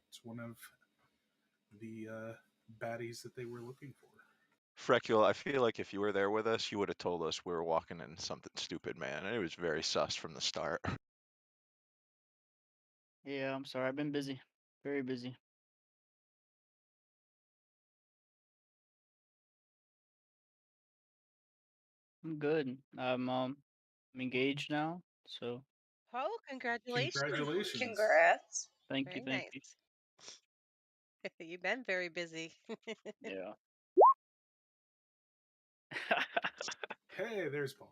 It's one of the baddies that they were looking for. Frecule, I feel like if you were there with us, you would have told us we were walking in something stupid, man. And it was very sus from the start. Yeah, I'm sorry. I've been busy. Very busy. I'm good. I'm engaged now, so Oh, congratulations. Congratulations. Congrats. thank Very you, thank you. nice. You've been very busy. Yeah. Hey, there's Paul.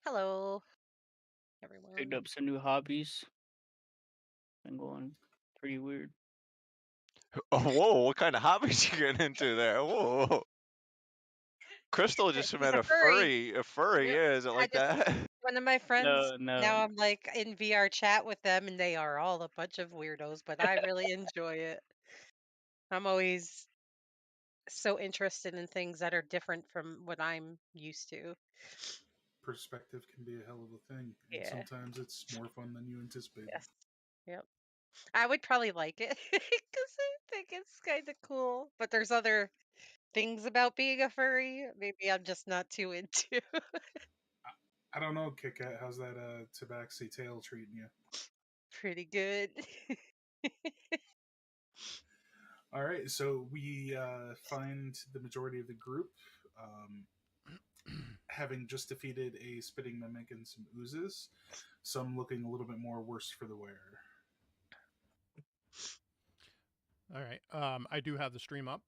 Hello, everyone. Picked up some new hobbies. Been going pretty weird. Oh, whoa, what kind of hobbies you getting into there? Whoa. Crystal just He's met a a furry. furry, Yep. yeah, is it like that? One of my friends, No, now no. I'm like in VR chat with them, and they are all a bunch of weirdos, but I really enjoy it. I'm always so interested in things that are different from what I'm used to. Perspective can be a hell of a thing, and Yeah. sometimes it's more fun than you anticipated. Yes. Yep. I would probably like it because I think it's kind of cool. But there's other things about being a furry. Maybe I'm just not too into. I don't know, Kit Kat. How's that tabaxi tail treating you? Pretty good. All right, so we find the majority of the group having just defeated a spitting mimic and some oozes, some looking a little bit more worse for the wear. All right. I do have the stream up,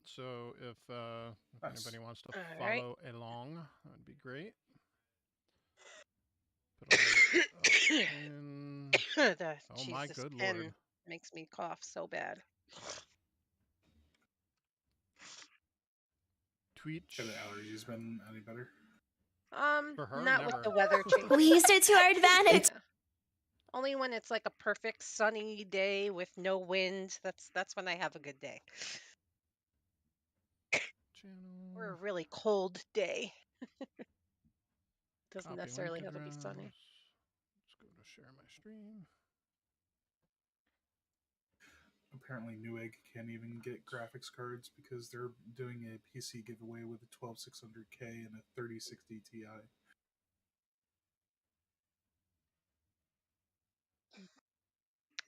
so if Nice. anybody wants to All right. follow along, that would be great. Put all this up in. Oh my Jesus good pen lord! makes me cough so bad. Twitch. Have the allergies been any better? For her, Not never. with the weather change. We used it to our advantage. Yeah. Only when it's like a perfect sunny day with no wind. That's when I have a good day. Channel. Or a really cold day. Doesn't Copy necessarily link have to be sunny. address. Let's go to share my stream. Apparently, Newegg can't even get graphics cards because they're doing a PC giveaway with a 12600K and a 3060 Ti.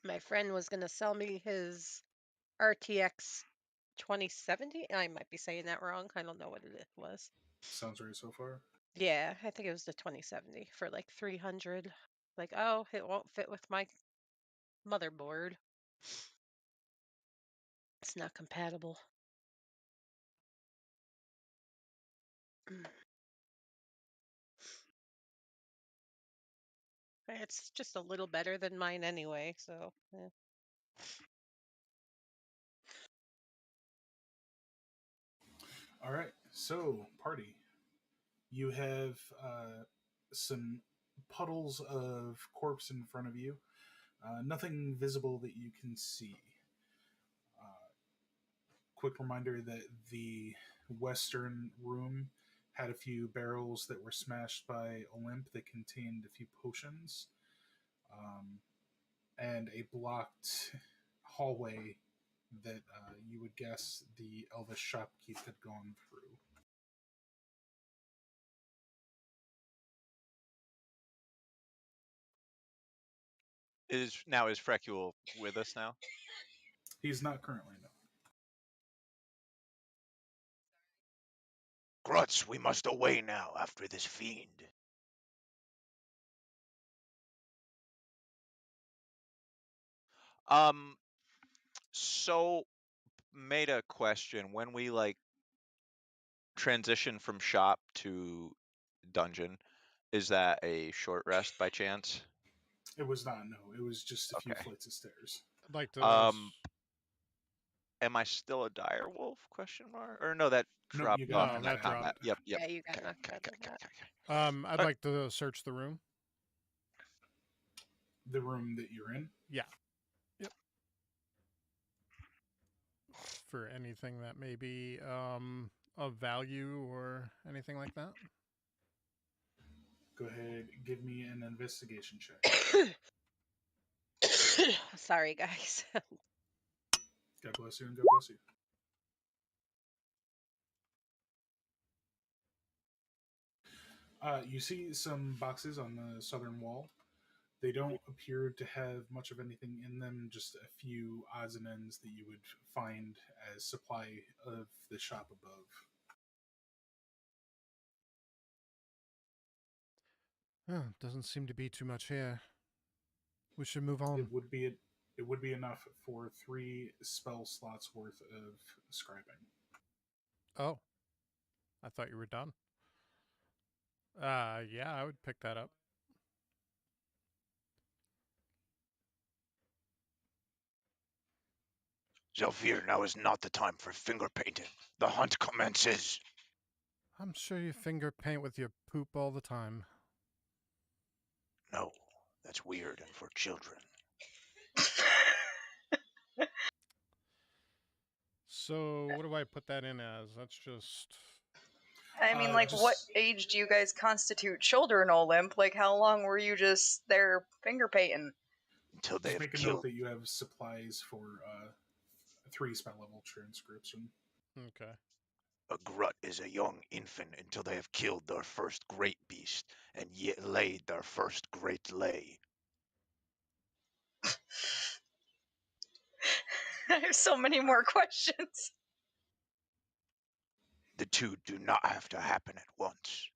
My friend was gonna sell me his RTX 2070. I might be saying that wrong. I don't know what it was. Sounds right so far. Yeah, I think it was the 2070 for like 300. Like, oh, it won't fit with my motherboard. It's not compatible. It's just a little better than mine anyway, so yeah. All right, so party. You have some puddles of corpse in front of you. Nothing visible that you can see. Quick reminder that the western room had a few barrels that were smashed by Olymp that contained a few potions, and a blocked hallway that you would guess the Elvish shopkeep had gone through. Is Frecule with us now? He's not currently, no. Grutz, we must away now after this fiend. So made a question when we like transition from shop to dungeon. Is that a short rest by chance? It was not, no. It was just a few Okay. flights of stairs. I'd like to. Am I still a dire wolf? Question mark. Or no, that No, dropped you got off in knocked that out. combat. Yep. Yeah, you got Okay, knocked out okay, of that. okay. I'd like to search the room. The room that you're in? Yeah. Yep. For anything that may be of value or anything like that. Go ahead, give me an investigation check. Sorry, guys. God bless you and God bless you. You see some boxes on the southern wall. They don't appear to have much of anything in them, just a few odds and ends that you would find as supply of the shop above. Doesn't seem to be too much here. We should move on. It would be enough for 3 spell slots worth of scribing. Oh. I thought you were done. Yeah, I would pick that up. Zalfir, now is not the time for finger painting. The hunt commences. I'm sure you finger paint with your poop all the time. No, that's weird and for children. So, what do I put that in as? That's just... I mean, like, what age do you guys constitute children, Olymp? Like, how long were you just there finger painting? Until they Just have make a killed. note that you have supplies for 3 spell level transcription. Okay. A grut is a young infant until they have killed their first great beast and yet laid their first great lay. I have so many more questions. The two do not have to happen at once.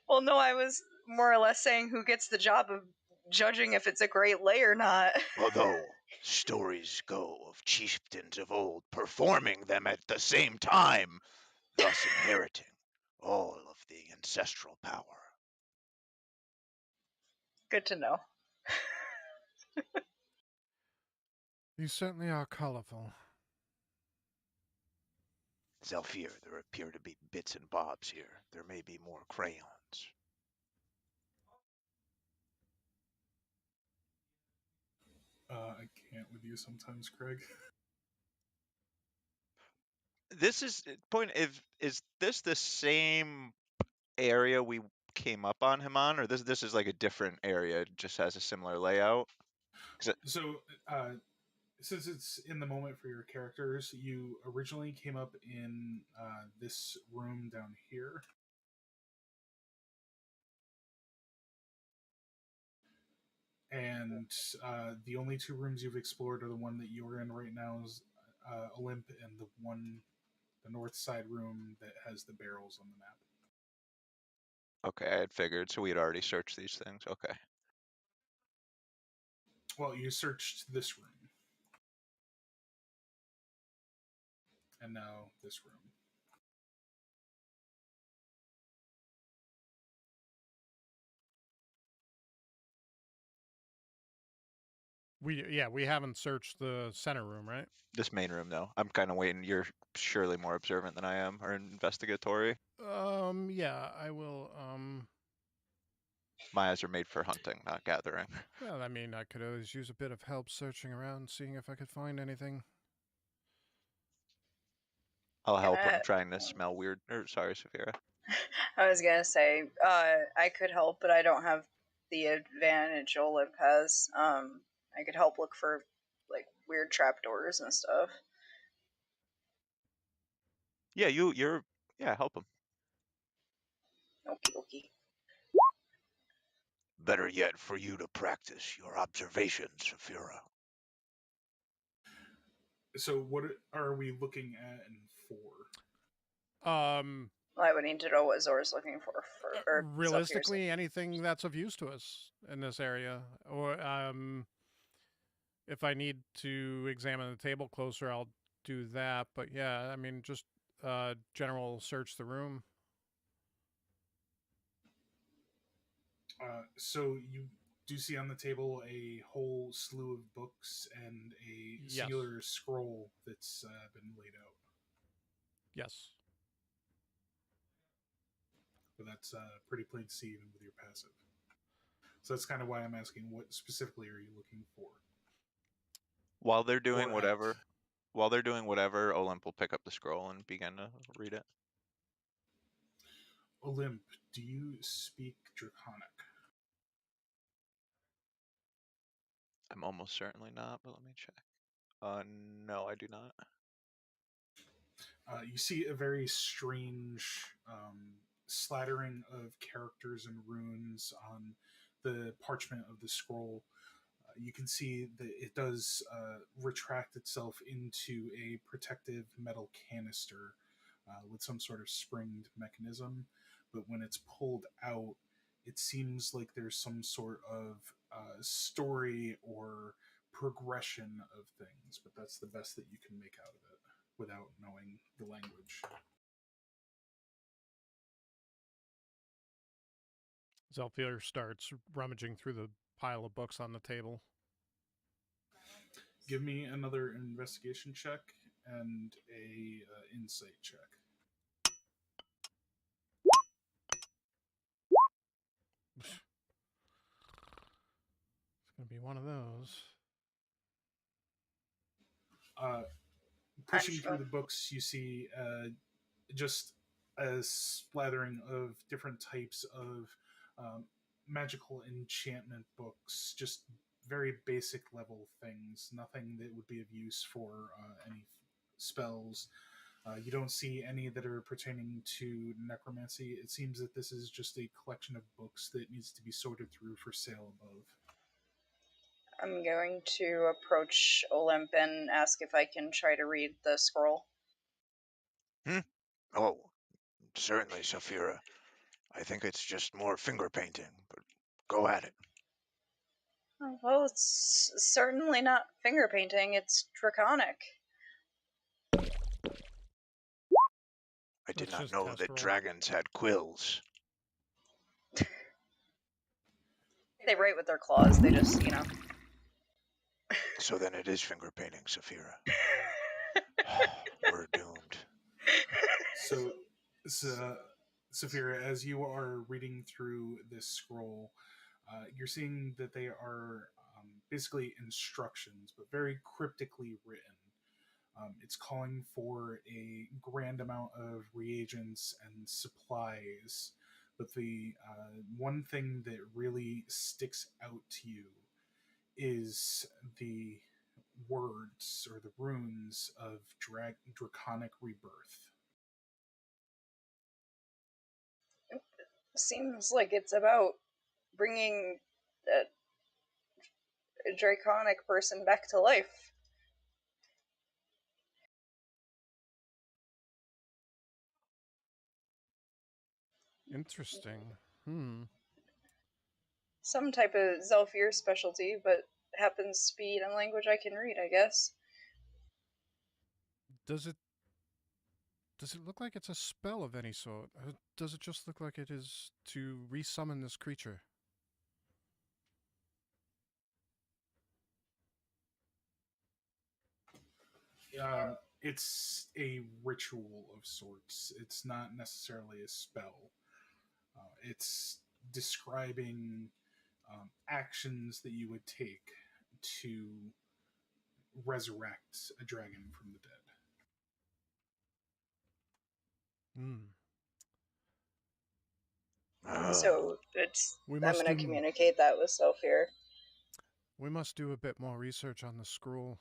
Well, no, I was more or less saying who gets the job of judging if it's a great lay or not. Although stories go of chieftains of old performing them at the same time, thus inheriting all of the ancestral power. Good to know. You certainly are colorful. Zalfir, there appear to be bits and bobs here. There may be more crayons. I can't with you sometimes, Craig. This is point. Is this the same area we came up on him on, or this is like a different area? It just has a similar layout. So, since it's in the moment for your characters, you originally came up in this room down here. And the only 2 rooms you've explored are the one that you're in right now is Olymp, and the north side room that has the barrels on the map. Okay, I had figured. So we had already searched these things. Okay. Well, you searched this room. And now this room. We haven't searched the center room, right? This main room, though. I'm kind of waiting. You're surely more observant than I am, or investigatory. Yeah, I will, My eyes are made for hunting, not gathering. Well, I mean, I could always use a bit of help searching around, seeing if I could find anything. I'll help him trying to smell weird. Sorry, Saphira. I was gonna say, I could help, but I don't have the advantage Olymp has. I could help look for, like, weird trapdoors and stuff. Yeah, yeah, help him. Okie dokie. Better yet, for you to practice your observations, Saphira. So what are we looking at and for? Well, I would need to know what Zor's looking for. Or realistically, anything that's of use to us in this area. Or, if I need to examine the table closer, I'll do that. But yeah, I mean, just general search the room. So you do see on the table a whole slew of books and a singular scroll that's been laid out. Yes. But that's pretty plain to see even with your passive. So that's kind of why I'm asking, what specifically are you looking for? While they're doing whatever, Olymp will pick up the scroll and begin to read it. Olymp, do you speak Draconic? I'm almost certainly not, but let me check. No, I do not. You see a very strange slattering of characters and runes on the parchment of the scroll. You can see that it does retract itself into a protective metal canister with some sort of springed mechanism. But when it's pulled out, it seems like there's some sort of story or progression of things, but that's the best that you can make out of it without knowing the language. Zelfier starts rummaging through the pile of books on the table. Give me another investigation check and a insight check. It's going to be one of those. Pushing through the books, you see just a splattering of different types of magical enchantment books, just very basic level things, nothing that would be of use for any spells. You don't see any that are pertaining to necromancy. It seems that this is just a collection of books that needs to be sorted through for sale above. I'm going to approach Olymp and ask if I can try to read the scroll. Oh, certainly, Saphira. I think it's just more finger painting, but go at it. Oh, well, it's certainly not finger painting, it's draconic. I did Let's not just know test that roll. dragons had quills. They write with their claws, they just, So then it is finger painting, Saphira. We're doomed. So, Saphira, as you are reading through this scroll, you're seeing that they are basically instructions, but very cryptically written. It's calling for a grand amount of reagents and supplies, but the one thing that really sticks out to you is the words or the runes of draconic rebirth. Seems like it's about bringing a draconic person back to life. Interesting. Some type of Zelfir specialty, but happens to be in a language I can read, I guess. Does it look like it's a spell of any sort? Or does it just look like it is to resummon this creature? It's a ritual of sorts. It's not necessarily a spell. It's describing actions that you would take to resurrect a dragon from the dead. So I'm going to do communicate that with Zelfir. We must do a bit more research on the scroll,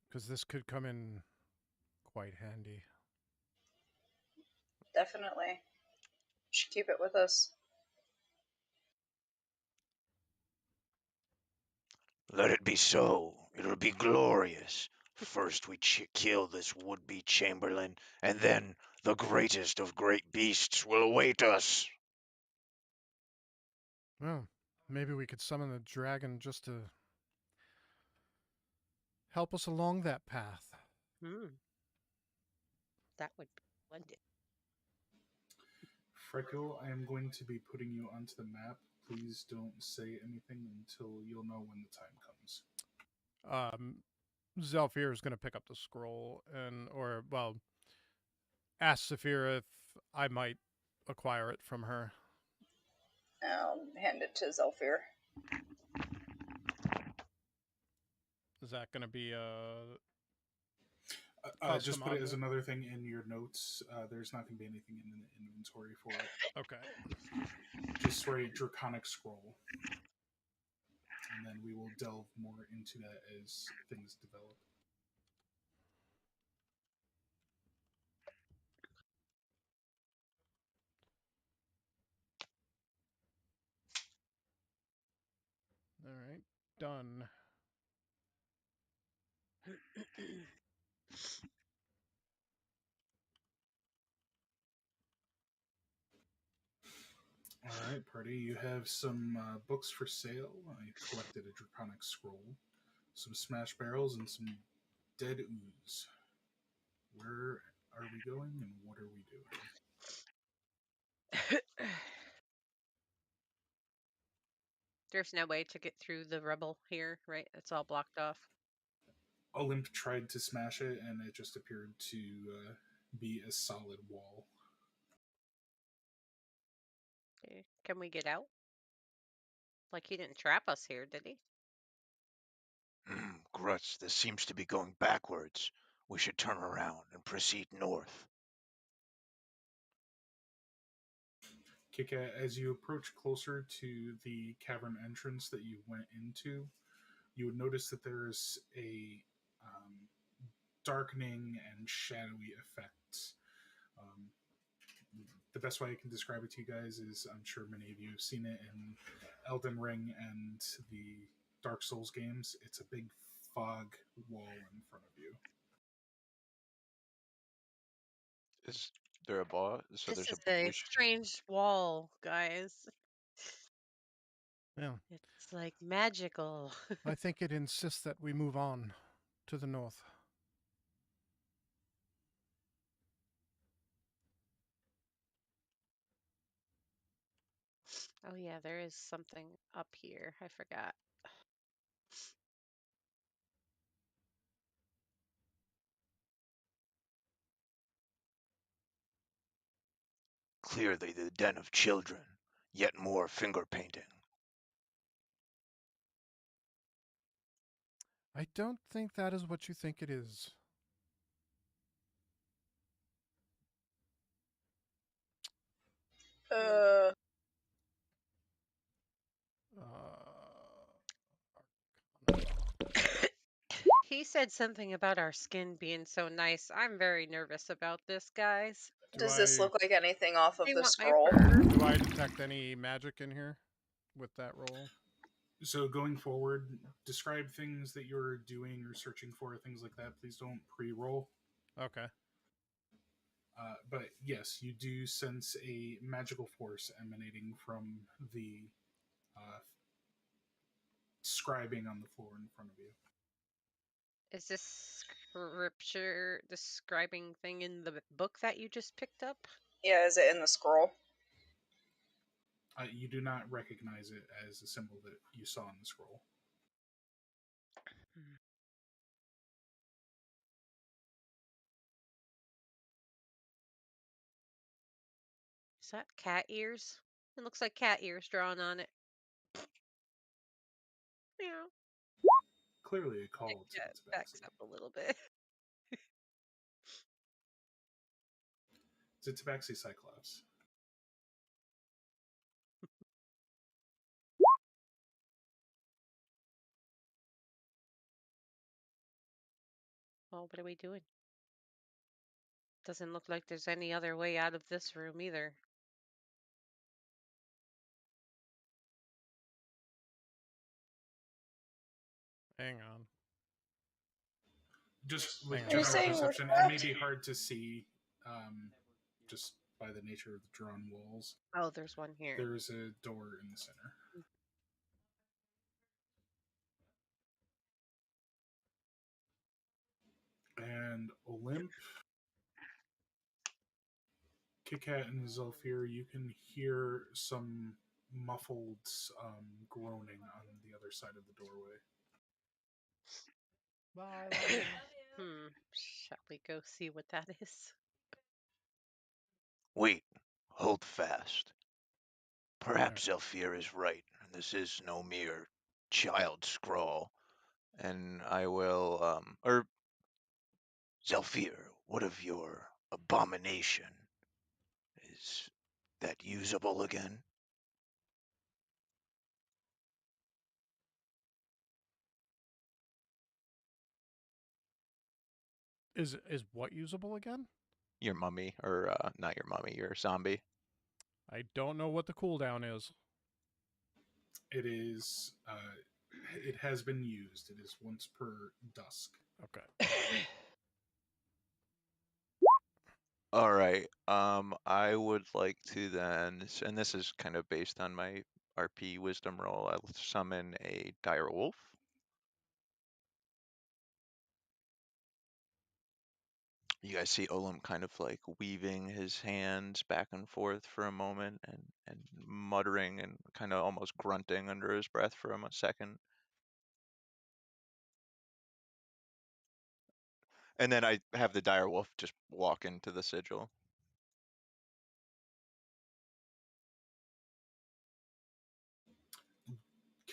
because this could come in quite handy. Definitely. Should keep it with us. Let it be so. It'll be glorious. First we kill this would-be chamberlain, and then the greatest of great beasts will await us. Well, maybe we could summon the dragon just to help us along that path. That would be splendid. Freckle, I am going to be putting you onto the map. Please don't say anything until you'll know when the time comes. Zelfir is going to pick up the scroll ask Saphira if I might acquire it from her. I'll hand it to Zelfir. Is that going to be just put it as another thing in your notes. There's not going to be anything in the inventory for it. Okay. Just write Draconic Scroll. and then we will delve more into that as things develop. All right, done. All right, party. You have some books for sale. I collected a draconic scroll, some smash barrels, and some dead ooze. Where are we going, and what are we doing? There's no way to get through the rubble here, right? It's all blocked off. Olymp tried to smash it, and it just appeared to be a solid wall. Okay. Can we get out? Like, he didn't trap us here, did he? Grutz, this seems to be going backwards. We should turn around and proceed north. Kika, as you approach closer to the cavern entrance that you went into, you would notice that there is a darkening and shadowy effect. Um, the best way I can describe it to you guys is, I'm sure many of you have seen it in Elden Ring and the Dark Souls games. It's a big fog wall in front of you. Is there a boss? So This there's is a we should- strange wall, guys. Yeah, It's like magical. I think it insists that we move on to the north. Oh yeah, there is something up here. I forgot. Clearly the den of children. Yet more finger painting. I don't think that is what you think it is. Uh, He said something about our skin being so nice. I'm very nervous about this, guys. does this look like anything off of They the want my scroll? fur. Do I detect any magic in here with that roll? So going forward, describe things that you're doing or searching for, things like that. Please don't pre-roll. Okay. But yes, you do sense a magical force emanating from the scribing on the floor in front of you. Is this scripture describing thing in the book that you just picked up? Yeah, is it in the scroll? You do not recognize it as a symbol that you saw in the scroll. Is that cat ears? It looks like cat ears drawn on it. Meow. Clearly a call to It the backs tabaxi. up a little bit. It's a tabaxi cyclops. Well, what are we doing? Doesn't look like there's any other way out of this room either. Hang on. Just with Hang on. You're general saying we're perception, it may be hard to see just by the nature of the drawn walls. Oh, there's one here. There is a door in the center. And Olymp, Kitkat, and Zelfir, you can hear some muffled groaning on the other side of the doorway. Bye. Shall we go see what that is? Wait, hold fast. Perhaps Zelfir is right, and this is no mere child scrawl. and I will Zelfir, what of your abomination? Is that usable again? Is what usable again? Your mummy, or not your mummy, your zombie. I don't know what the cooldown is. It is. It has been used. It is once per dusk. Okay. All right. I would like to then, and this is kind of based on my RP wisdom roll. I'll summon a dire wolf. You guys see Olam kind of like weaving his hands back and forth for a moment and muttering and kind of almost grunting under his breath for a second. And then I have the dire wolf just walk into the sigil.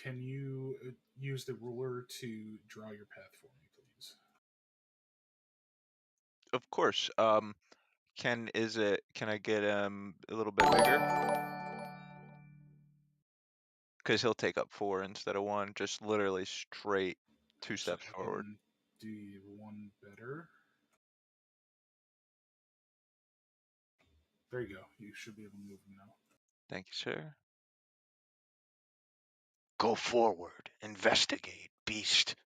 Can you use the ruler to draw your path for me, please? Of course. Can I get him a little bit bigger? Because he'll take up 4 instead of 1, just literally straight 2 steps forward. Do you one better? There you go. You should be able to move him now. Thank you, sir. Go forward. Investigate, beast.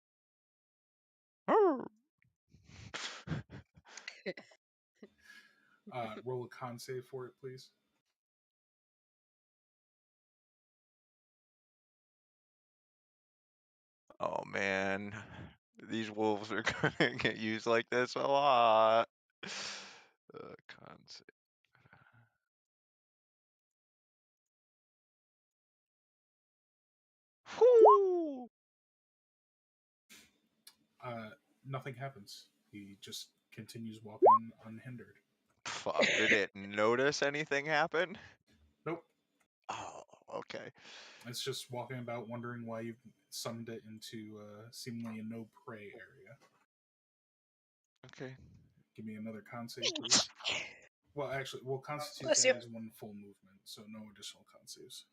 Roll a con save for it, please. Oh man, these wolves are gonna get used like this a lot. Con save. Whoo! Nothing happens. He just continues walking unhindered. Fuck, did it notice anything happen? Nope. Oh, okay. It's just walking about wondering why you've summoned it into seemingly a no prey area. Okay. Give me another con save, please. Well, actually, we'll constitute Bless that you. as one full movement, so no additional con saves.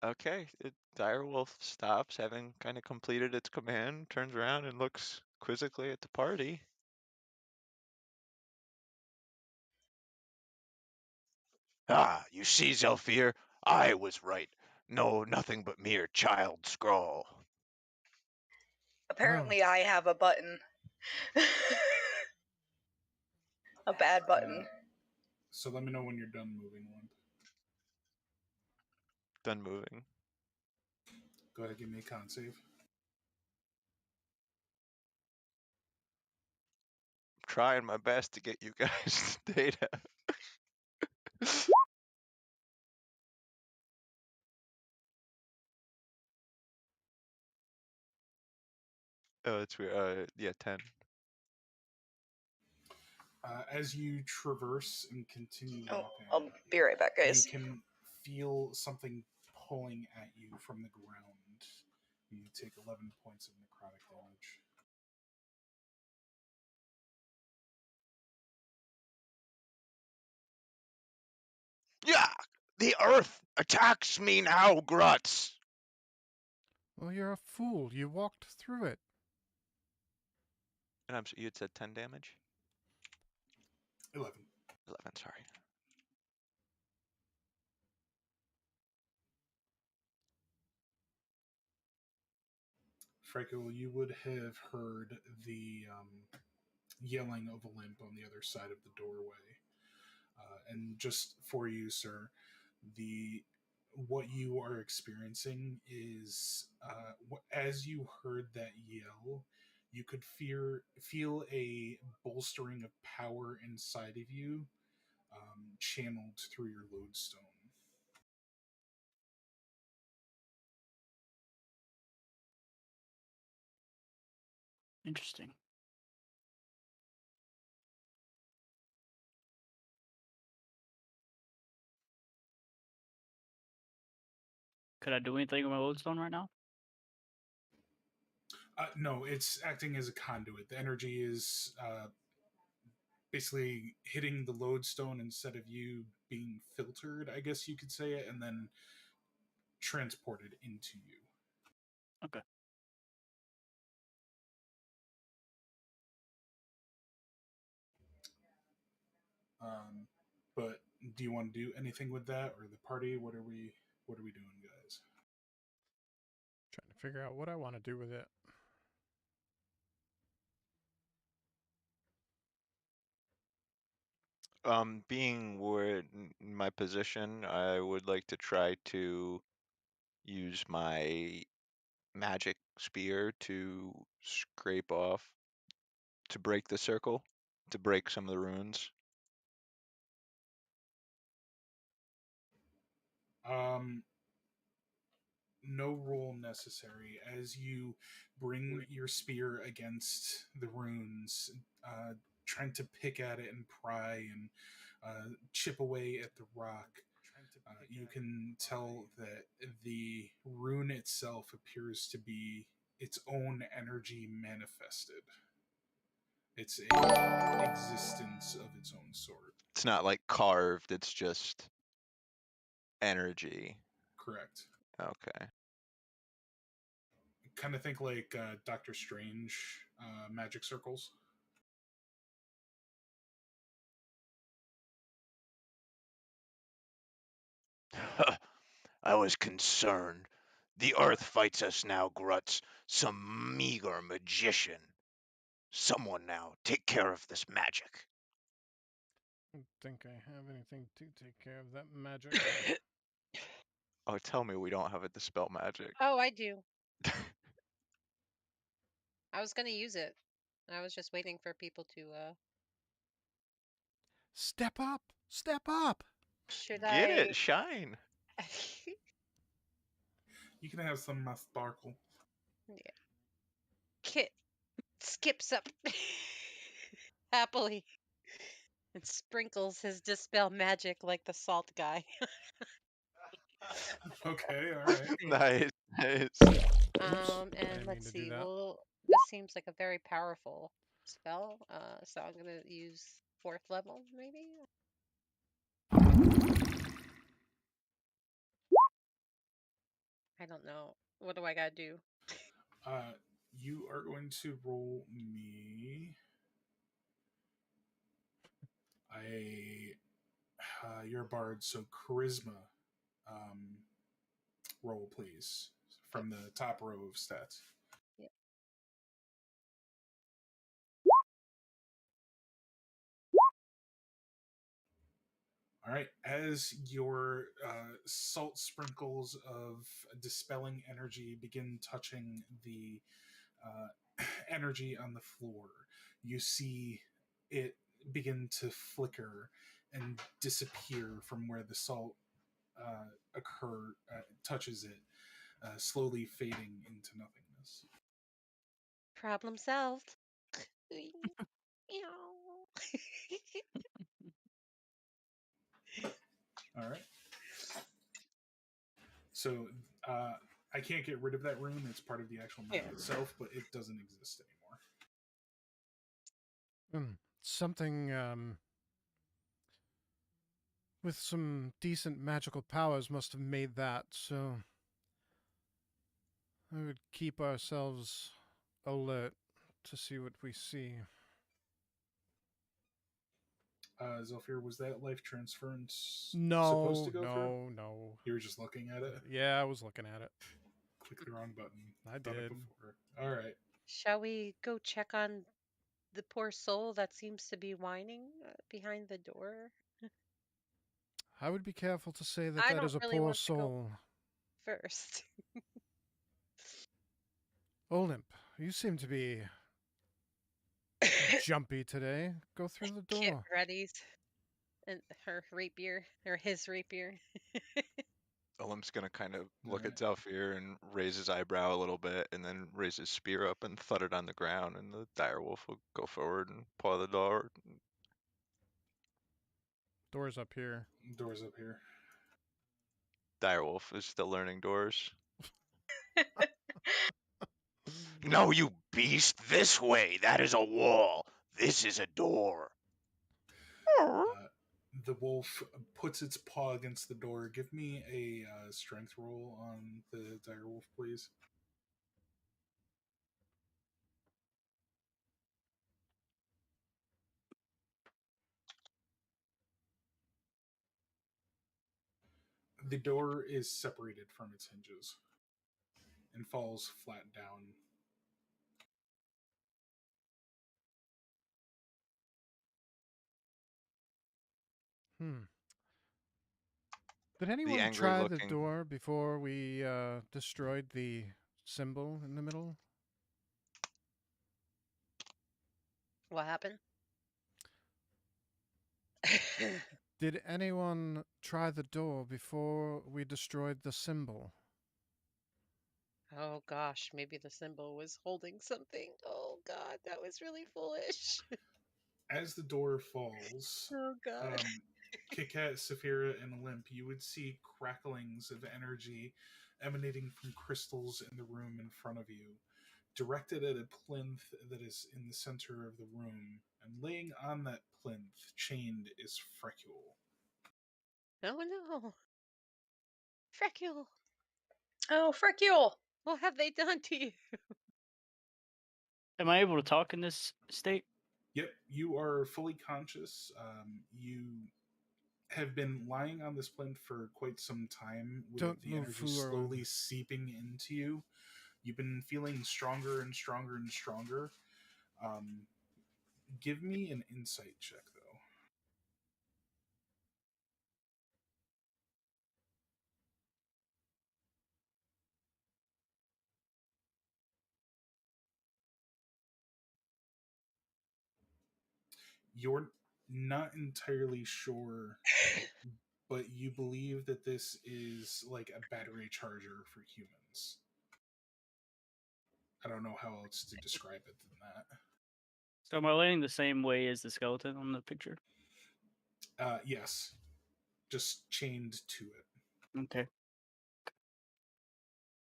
Okay, the dire wolf stops, having kind of completed its command, turns around and looks quizzically at the party. Ah, you see, Zelfir, I was right. No, nothing but mere child scrawl. Apparently, I have a button. A bad button. So let me know when you're done moving one. Done moving. Go ahead, give me a con save. Trying my best to get you guys the data. Oh, it's weird. Yeah, 10. As you traverse and continue Oh, walking, I'll be right back, you guys. can feel something pulling at you from the ground. You take 11 points of necrotic damage. Yeah, the earth attacks me now, Gruts. Well, you're a fool. You walked through it. And you had said 10 damage? 11. 11, sorry. Franco, you would have heard the yelling of a limp on the other side of the doorway. And just for you, sir, what you are experiencing is as you heard that yell, you could feel a bolstering of power inside of you, channeled through your lodestone. Interesting. Could I do anything with my lodestone right now? No, it's acting as a conduit. The energy is basically hitting the lodestone instead of you being filtered, I guess you could say it, and then transported into you. Okay. But do you want to do anything with that, or the party? What are we doing, guys? Trying to figure out what I want to do with it. Being in my position, I would like to try to use my magic spear to scrape off, to break the circle, to break some of the runes. No roll necessary. As you bring your spear against the runes, trying to pick at it and pry and chip away at the rock, you can tell that the rune itself appears to be its own energy manifested. It's a existence of its own sort. It's not like carved, it's just energy. Correct. Okay. Kind of think like Doctor Strange magic circles. I was concerned. The earth fights us now, Gruts. Some meager magician. Someone now, take care of this magic. I don't think I have anything to take care of that magic. Oh, tell me we don't have a dispel magic. Oh, I do. I was gonna use it. I was just waiting for people to. Step up! Step up! Should Get I? it, shine. You can have some sparkle. Yeah. Kit skips up happily and sprinkles his dispel magic like the salt guy. Okay, all right. Nice, nice. I And didn't mean let's to do see. that. Well, this seems like a very powerful spell. So I'm gonna use 4th level, maybe. I don't know. What do I gotta do? You are going to roll me you're a bard, so charisma roll, please, from the top row of stats. Yep. All right, as your salt sprinkles of dispelling energy begin touching the energy on the floor, you see it begin to flicker and disappear from where the salt touches it, slowly fading into nothingness. Problem solved. All right. So I can't get rid of that rune. It's part of the actual map itself, but it doesn't exist anymore. Something with some decent magical powers must have made that, so I would keep ourselves alert to see what we see. Zephyr, was that life transference supposed No, to go through? no. You were just looking at it? Yeah, I was looking at it. Click the wrong button. I Done it did. before. All right. Shall we go check on the poor soul that seems to be whining behind the door? I would be careful to say that I that don't is a really poor want to go soul. first. Olymp, you seem to be jumpy today. Go through the Kit door. readies and her rapier or his rapier. Olymp's gonna kind of look Alright. at Zephyr and raise his eyebrow a little bit, and then raise his spear up and thud it on the ground, and the direwolf will go forward and paw the door. Door's up here. Doors up here. Direwolf is still learning doors. No, you beast! This way! That is a wall! This is a door! The wolf puts its paw against the door. Give me a strength roll on the direwolf, please. The door is separated from its hinges and falls flat down. Did The anyone angry try the looking door before we destroyed the symbol in the middle? What happened? Did anyone try the door before we destroyed the symbol? Oh gosh, maybe the symbol was holding something. Oh god, that was really foolish. As the door falls, Oh god. Kit Kat, Saphira, and Olymp, you would see cracklings of energy emanating from crystals in the room in front of you, directed at a plinth that is in the center of the room, and laying on that plinth, chained, is Frecule. Oh no. Frecule, Oh, frick you! what have they done to you? Am I able to talk in this state? Yep, you are fully conscious. You have been lying on this plinth for quite some time with Don't the move energy forward. slowly seeping into you. You've been feeling stronger and stronger and stronger. Give me an insight check, though. You're not entirely sure, but you believe that this is like a battery charger for humans. I don't know how else to describe it than that. So am I laying the same way as the skeleton on the picture? Yes, just chained to it. Okay.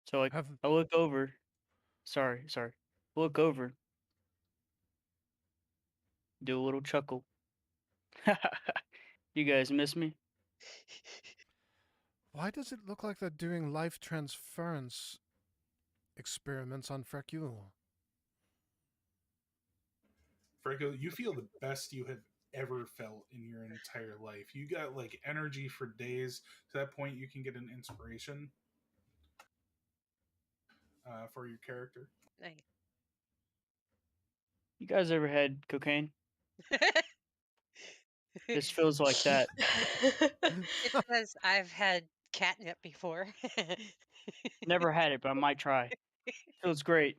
So like Have I look over. Sorry. Look over. Do a little chuckle. You guys miss me? Why does it look like they're doing life transference experiments on Frecule? Franco, you feel the best you have ever felt in your entire life. You got like energy for days. To that point, you can get an inspiration for your character. Nice. You guys ever had cocaine? This feels like that. It says I've had catnip before. Never had it, but I might try. Feels great.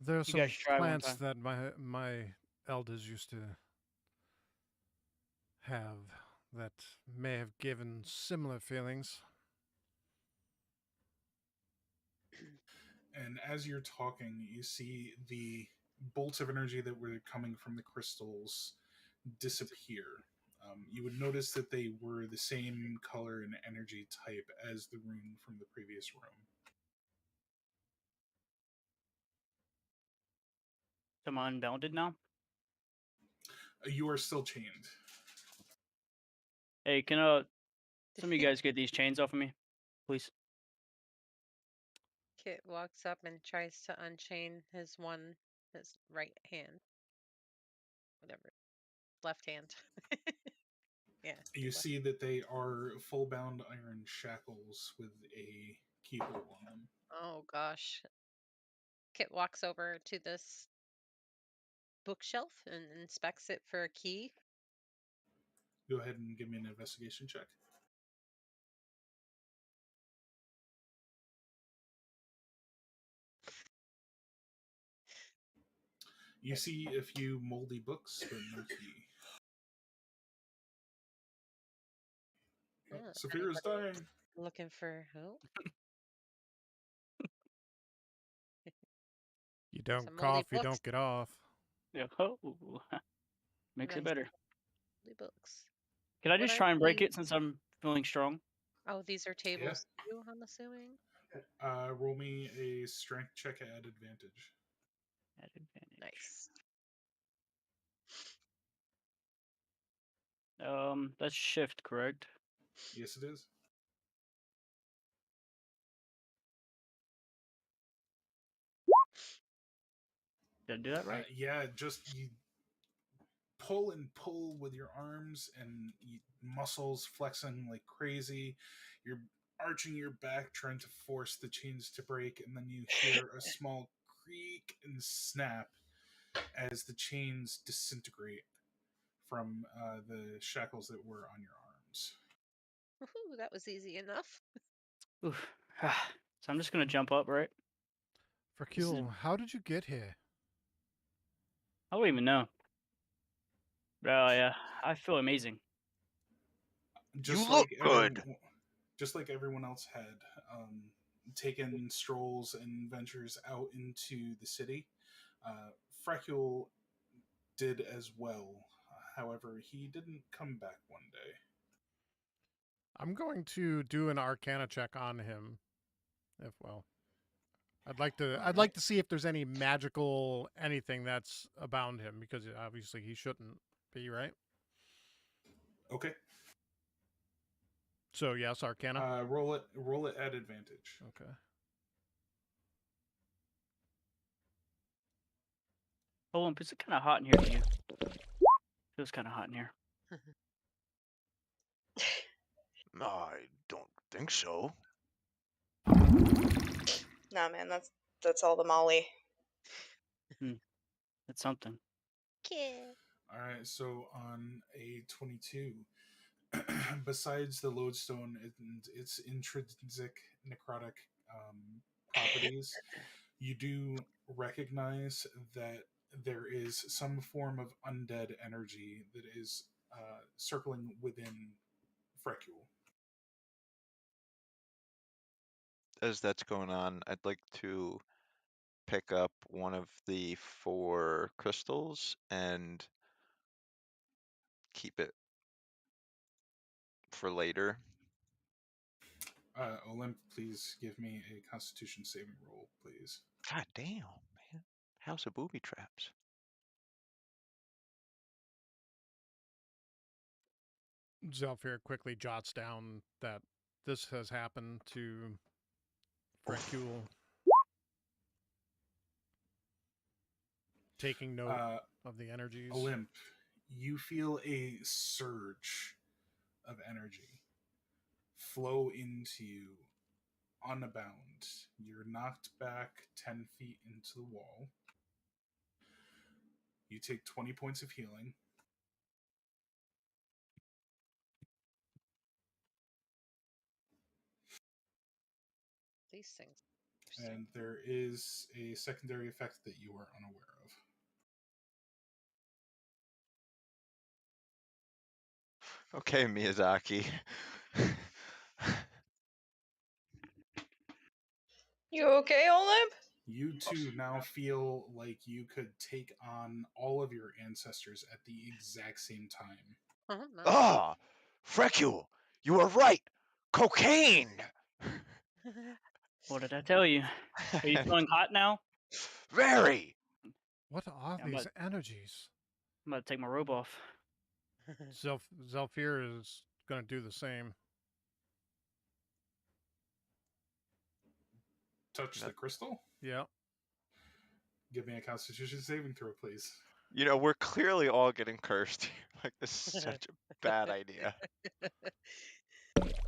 There are You some guys should try one plants time. that my elders used to have that may have given similar feelings. And as you're talking, you see the bolts of energy that were coming from the crystals disappear. You would notice that they were the same color and energy type as the rune from the previous room. Am I unbounded now? You are still chained. Hey, can some of you guys get these chains off of me, please? Kit walks up and tries to unchain his right hand. Whatever. Left hand. Yeah. You see that they are full bound iron shackles with a keyhole on them. Oh gosh. Kit walks over to this bookshelf and inspects it for a key. Go ahead and give me an investigation check. You see a few moldy books, but no key. Saphira's dying. Looking for who? You don't Some moldy cough, you books. don't get off. Yeah. Oh, makes it Nice. better. Moldy books. Can I What just are try and break these? it since I'm feeling strong? Oh, these are tables too, I'm assuming. Roll me a strength check at advantage. At advantage. Nice. That's shift, correct? Yes, it is. Did I do that right? Yeah, just you pull and pull with your arms and muscles flexing like crazy. Your arching your back, trying to force the chains to break, and then you hear a small creak and snap as the chains disintegrate from the shackles that were on your arms. Woohoo, that was easy enough. Oof. So I'm just gonna jump up, right? This is- Fracule, how did you get here? I don't even know. Oh yeah, I feel amazing. Just You look like good. just like everyone else had taken strolls and ventures out into the city, Fracule did as well. However, he didn't come back one day. I'm going to do an Arcana check on him. If well, I'd like to see if there's any magical anything that's abound him, because obviously he shouldn't be, right? Okay. So yes, Arcana. Roll it at advantage. Okay. Hold on, is it kind of hot in here to you? Feels kind of hot in here. I don't think so. Nah, man, that's all the Molly. It's something. Kid. All right, so on a 22, besides the lodestone and its intrinsic necrotic properties, you do recognize that there is some form of undead energy that is circling within Frecule. As that's going on, I'd like to pick up one of the 4 crystals and keep it for later. Olymp, please give me a Constitution saving roll, please. God damn, man. House of booby traps. Zelfir quickly jots down that this has happened to Fracule, taking note of the energies. Olymp, you feel a surge of energy flow into you unbound. You're knocked back 10 feet into the wall. You take 20 points of healing. These things. And there is a secondary effect that you are unaware of. Okay, Miyazaki. You okay, Olymp? You two now feel like you could take on all of your ancestors at the exact same time. Nice. Ah, Frecule, you were right. Cocaine. What did I tell you? Are you feeling hot now? Very. What are Yeah, these energies? I'm about to take my robe off. Zelfir is going to do the same. Touch the crystal? Yeah. Give me a Constitution saving throw, please. You know, we're clearly all getting cursed. Like, this is such a bad idea.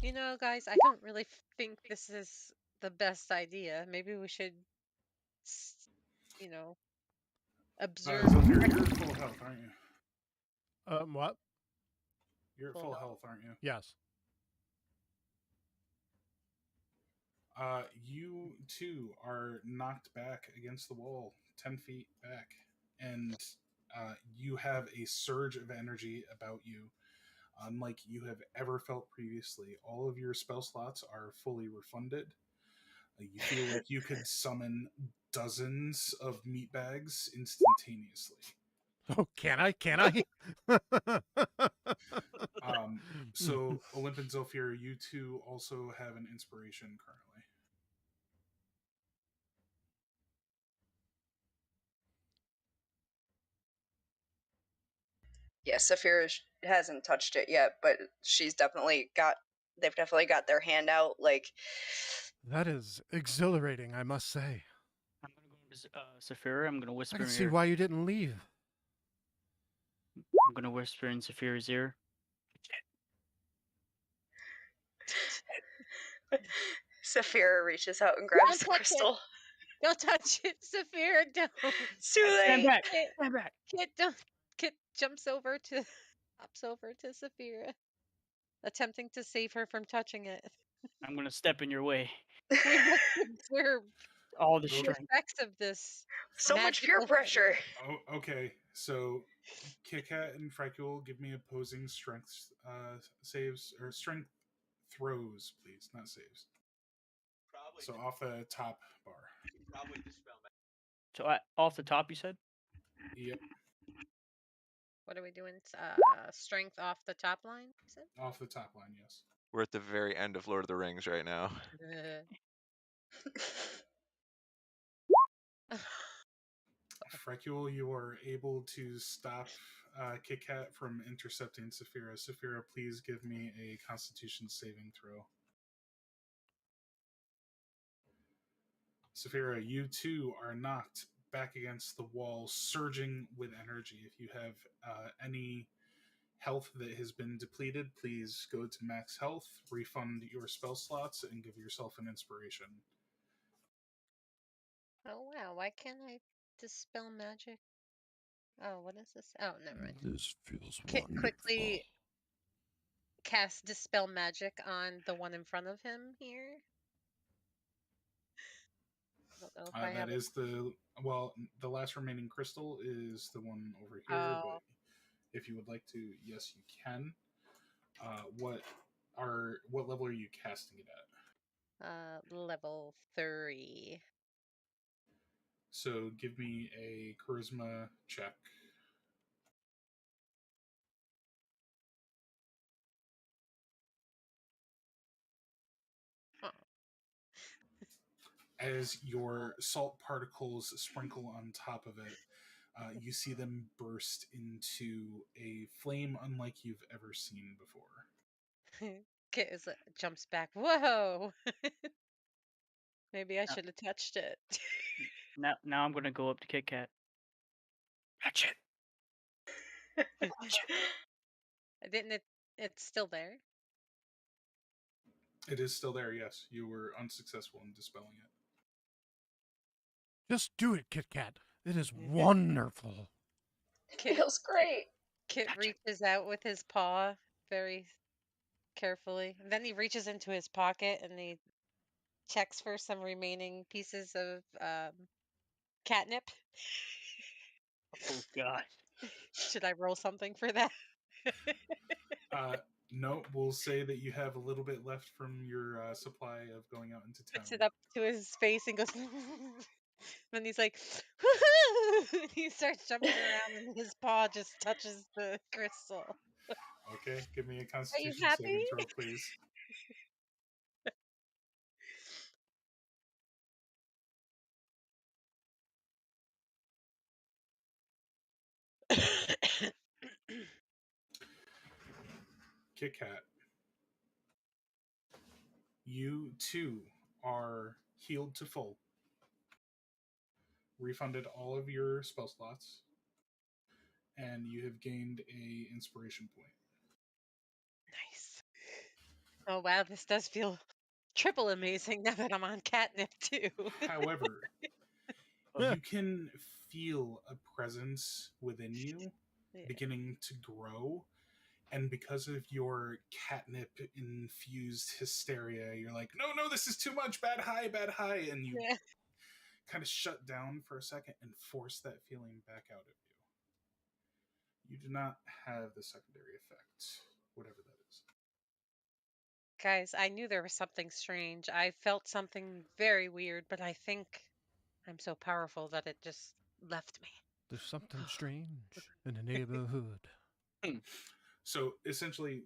You know, guys, I don't really think this is the best idea. Maybe we should, observe. Zephyr, you're at full health, aren't you? What? You're at Full full health. health, aren't you? Yes. You too are knocked back against the wall, 10 feet back, and you have a surge of energy about you, unlike you have ever felt previously. All of your spell slots are fully refunded. You feel like you could summon dozens of meat bags instantaneously. Oh, can I? Can I? So, Olymp and Zephyr, you two also have an inspiration currently. Yeah, Saphira hasn't touched it yet, but they've definitely got their hand out. Like, That is exhilarating, I must say. I'm gonna go to Saphira. I'm gonna I whisper can in see her. why you didn't leave. I'm gonna whisper in Saphira's ear. Saphira reaches out and grabs Don't the touch it. crystal. Don't touch it, Saphira. Don't. It's too Stand late. back. Kit, Stand back. Kit jumps over to Saphira, attempting to save her from touching it. I'm gonna step in your way. We must observe All the the strength. effects of this. So much peer magical- pressure. Oh, okay. So, Kit Kat and Freckle, give me opposing strength saves or strength throws, please, not saves. So off the top bar. So off the top, you said? Yep, What are we doing? Strength off the top line, you said? off the top line, yes. We're at the very end of Lord of the Rings right now. Freckle, you are able to stop Kit Kat from intercepting Saphira. Saphira, please give me a Constitution saving throw. Saphira, you too are knocked back against the wall, surging with energy. If you have any health that has been depleted, please go to max health, refund your spell slots, and give yourself an inspiration. Oh wow, why can't I dispel magic? Oh, what is this? Oh, never mind. This feels Kit wonderful. quickly cast dispel magic on the one in front of him here. I don't know if I have That is the last remaining crystal is the one over here, Oh. but if you would like to, yes, you can. What level are you casting it at? Level 3. So give me a charisma check. Huh. As your salt particles sprinkle on top of it, you see them burst into a flame unlike you've ever seen before. Kit jumps back. Whoa! Maybe I should have touched it. Now I'm gonna go up to Kit Kat. Catch it. Didn't it? It's still there. It is still there, yes. You were unsuccessful in dispelling it. Just do it, Kit Kat. It is wonderful. Kit, Feels great. Kit Gotcha. reaches out with his paw very carefully. And then he reaches into his pocket and he checks for some remaining pieces of catnip. Oh god. Should I roll something for that? No, we'll say that you have a little bit left from your supply of going out into town. Puts it up to his face and goes. Then he's like, he starts jumping around and his paw just touches the crystal. Okay, give me a Constitution happy? saving throw, please. Kit Kat, you too are healed to full. Refunded all of your spell slots, and you have gained a inspiration point. Nice. Oh wow, this does feel triple amazing now that I'm on catnip too. However, you can feel a presence within you beginning to grow. And because of your catnip infused hysteria, you're like, no, this is too much. Bad high. And you kind of shut down for a second and force that feeling back out of you. You do not have the secondary effect, whatever that is. Guys, I knew there was something strange. I felt something very weird, but I think I'm so powerful that it just left me. There's something strange in the neighborhood. So essentially,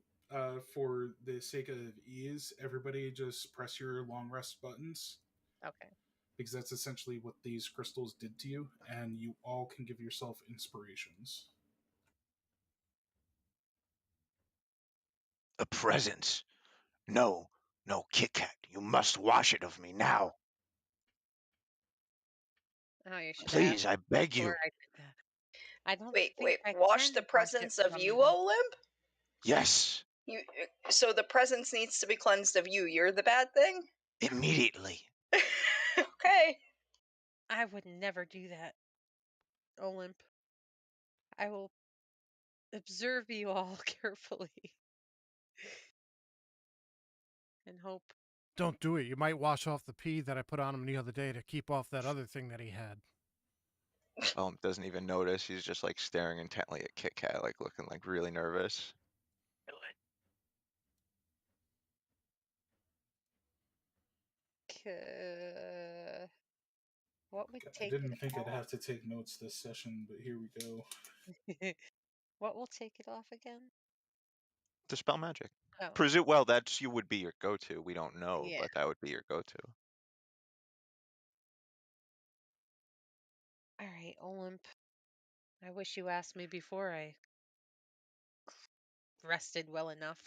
for the sake of ease, everybody just press your long rest buttons. Okay. Because that's essentially what these crystals did to you, and you all can give yourself inspirations. A presence. No, Kit Kat, you must wash it of me now. Oh, you should Please, ask I beg you. before I did that. I don't Wait, think I wash can the wash it presence of from you, him. Olymp? Yes, So the presence needs to be cleansed of you. You're the bad thing? Immediately. Okay. I would never do that, Olymp. I will observe you all carefully and hope. Don't do it. You might wash off the pee that I put on him the other day to keep off that other thing that he had. Doesn't even notice. He's just like staring intently at Kit Kat, like looking like really nervous. What would I take didn't it think I'd off? have to take notes this session, but here we go. What will take it off again? Dispel magic. Oh, Well, that's you would be your go-to. We don't know, yeah. but that would be your go-to. All right, Olymp. I wish you asked me before I rested well enough.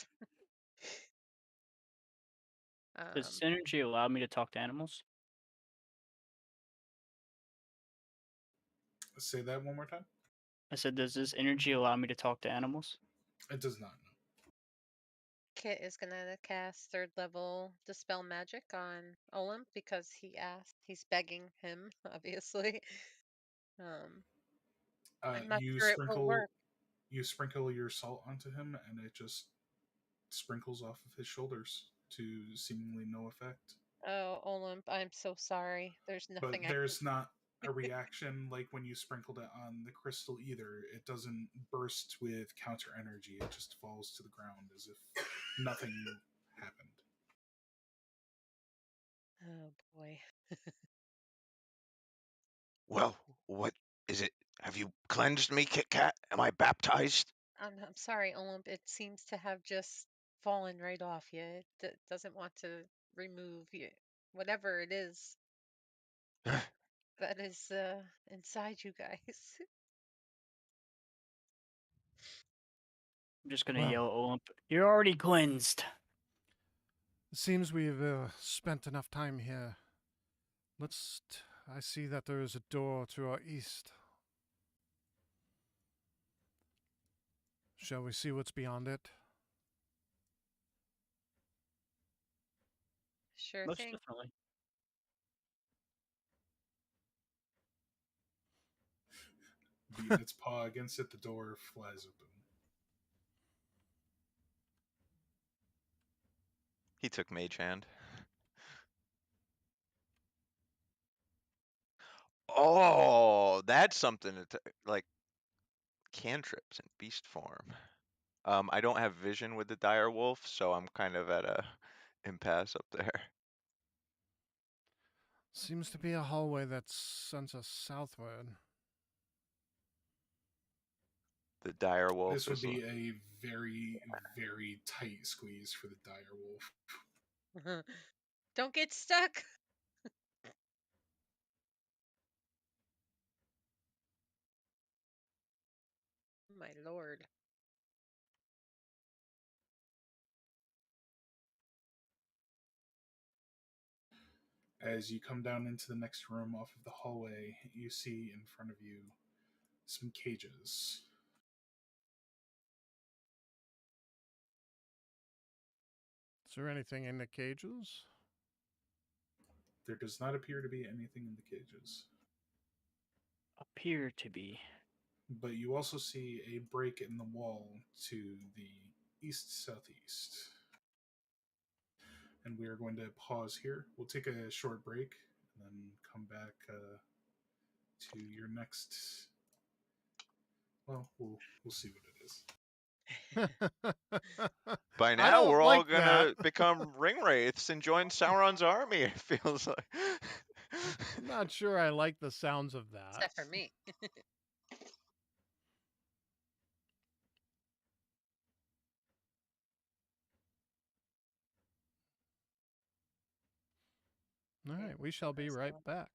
Does this energy allow me to talk to animals? Say that one more time. I said, does this energy allow me to talk to animals? It does not. No. Kit is gonna cast 3rd level Dispel Magic on Olymp because he asked. He's begging him, obviously. I'm not You sure it will work. sprinkle your salt onto him, and it just sprinkles off of his shoulders to seemingly no effect. Oh, Olymp, I'm so sorry. There's nothing But I there's not a reaction like when you sprinkled it on the crystal either. It doesn't burst with counter energy. It just falls to the ground as if nothing happened. Oh boy. Well, what is it? Have you cleansed me, Kit Kat? Am I baptized? I'm sorry, Olymp. It seems to have just fallen right off you. It doesn't want to remove you. Whatever it is that is inside you guys. I'm just gonna Well. yell at Olymp. You're already cleansed. It seems we've spent enough time here. I see that there is a door to our east. Shall we see what's beyond it? Sure Most thing. definitely. Beating its paw against it, the door flies open. He took Mage Hand. Oh, that's something to like cantrips in beast form. I don't have vision with the dire wolf, so I'm kind of at a impasse up there. Seems to be a hallway that sends us southward. The dire wolf This would is be a very, very tight squeeze for the dire wolf. Don't get stuck. My lord. As you come down into the next room off of the hallway, you see in front of you some cages. Is there anything in the cages? There does not appear to be anything in the cages. Appear to be. But you also see a break in the wall to the east-southeast. And we are going to pause here. We'll take a short break and then come back to your next. Well, we'll see what it is. By I now, don't we're all like gonna that. become ring wraiths and join Sauron's army. It feels like. I'm not sure I like the sounds of that. Except for me. All Yeah, right, we shall be right so- back.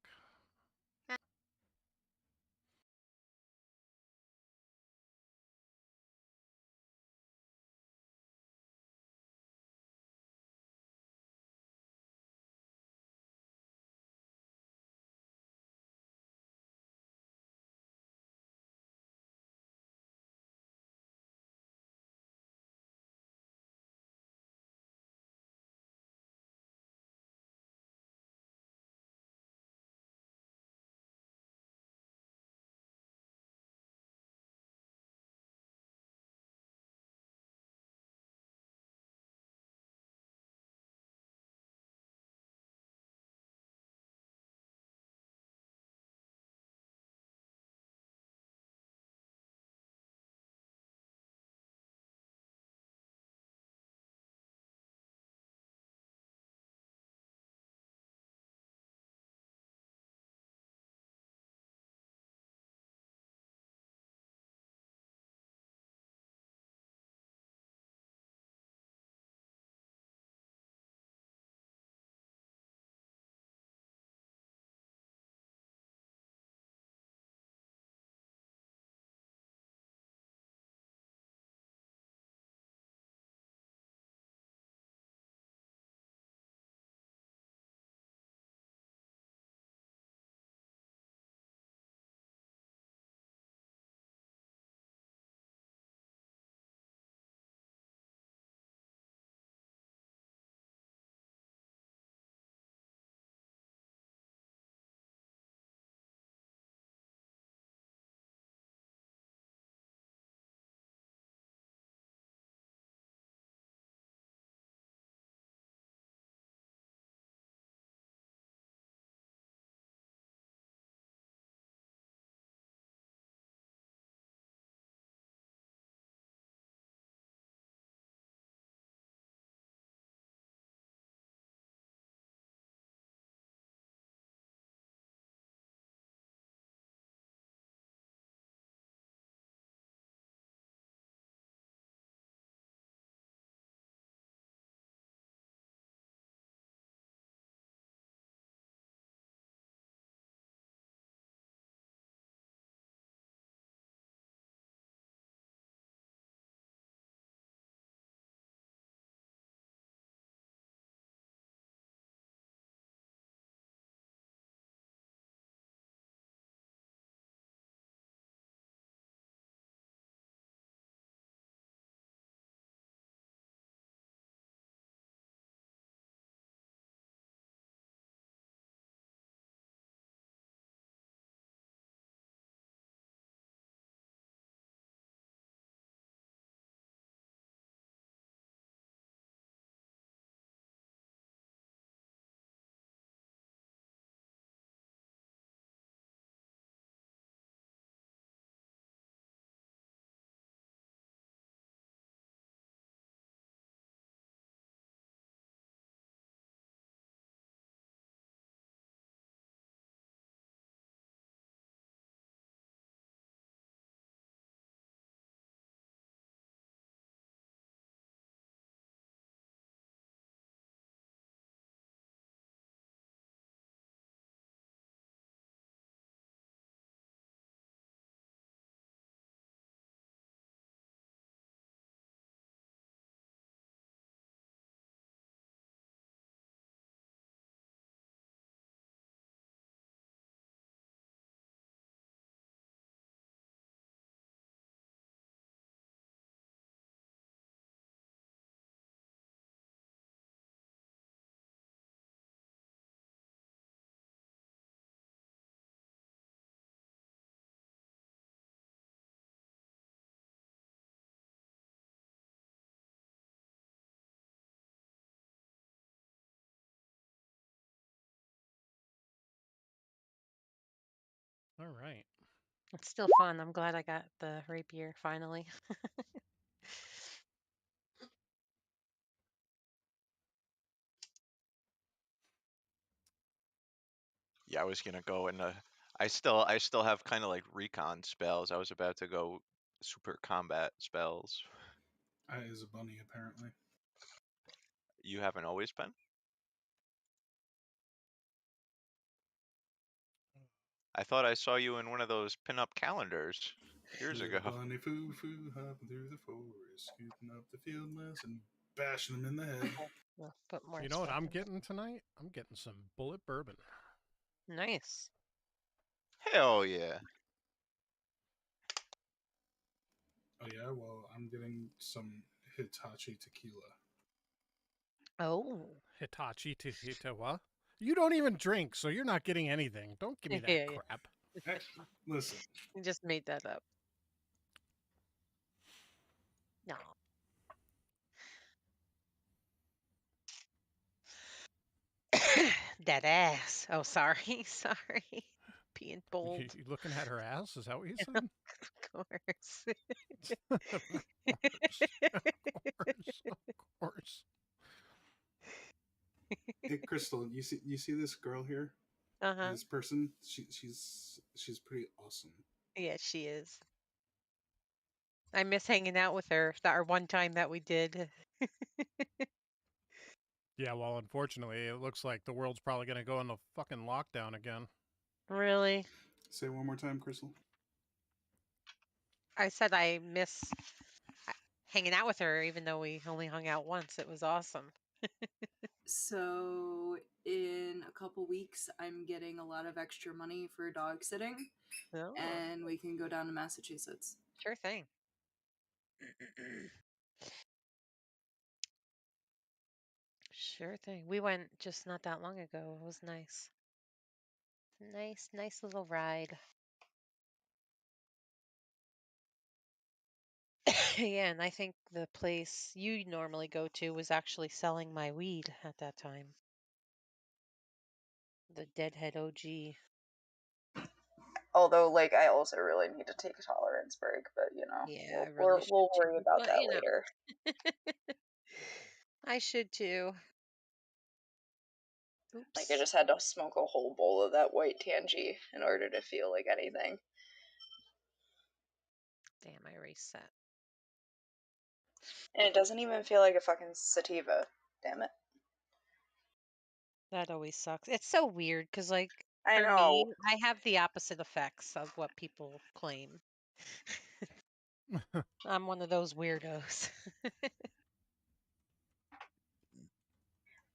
All right. It's still fun. I'm glad I got the rapier finally. Yeah, I was gonna go and I still have kind of like recon spells. I was about to go super combat spells. I is a bunny, apparently. You haven't always been? I thought I saw you in one of those pin-up calendars years Little ago. bunny foo-foo hopping through the forest, scooping up the field mice and bashing them in the head. We'll put more You know what stuff I'm in it. getting tonight? I'm getting some bullet bourbon. Nice. Hell yeah. Oh yeah, well, I'm getting some Hitachi tequila. Oh. Hitachi Hitawa. You don't even drink, so you're not getting anything. Don't give me that Yeah. crap. Hey, listen, You just made that up. No. That ass. Oh, sorry. Sorry. Being bold. You looking at her ass? Is that what you said? Of course. Of course. hey Crystal, you see this girl here? Uh-huh. This person, she's pretty awesome. Yeah, she is. I miss hanging out with her. Our one time that we did. Yeah, well, unfortunately, it looks like the world's probably going to go into fucking lockdown again. Really? Say one more time, Crystal. I said I miss hanging out with her, even though we only hung out once. It was awesome. So in a couple weeks, I'm getting a lot of extra money for dog sitting, Oh, and we can go down to Massachusetts. sure thing. Sure thing. We went just not that long ago. It was nice. Nice little ride. Yeah, and I think the place you normally go to was actually selling my weed at that time. The Deadhead OG. Although, like, I also really need to take a tolerance break, but Yeah, I we'll, really should we'll worry too. about But that you know, later. I should too. Like, I Oops. just had to smoke a whole bowl of that white tangy in order to feel like anything. Damn, I erased that. And it doesn't even feel like a fucking sativa. Damn it. That always sucks. It's so weird because, like, I for know. me, I have the opposite effects of what people claim. I'm one of those weirdos.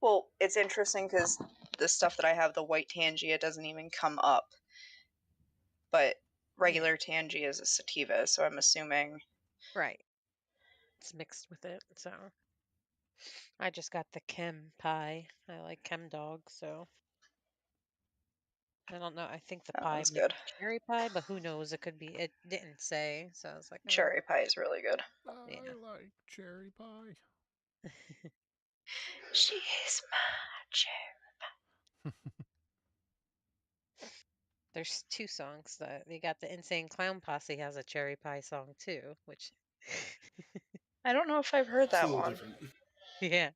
Well, it's interesting because the stuff that I have, the white tangy, it doesn't even come up. But regular tangy is a sativa, so I'm assuming. Right. It's mixed with it, so. I just got the chem pie. I like chem dog, so. I don't know. I think the That pie one's might good. be cherry pie, but who knows? It could be. It didn't say, so I was like, Cherry pie is really good. I like cherry pie. She is my cherry. There's two songs that they got. The Insane Clown Posse has a cherry pie song too, which. I don't know if I've heard It's a that little one. different. Yeah.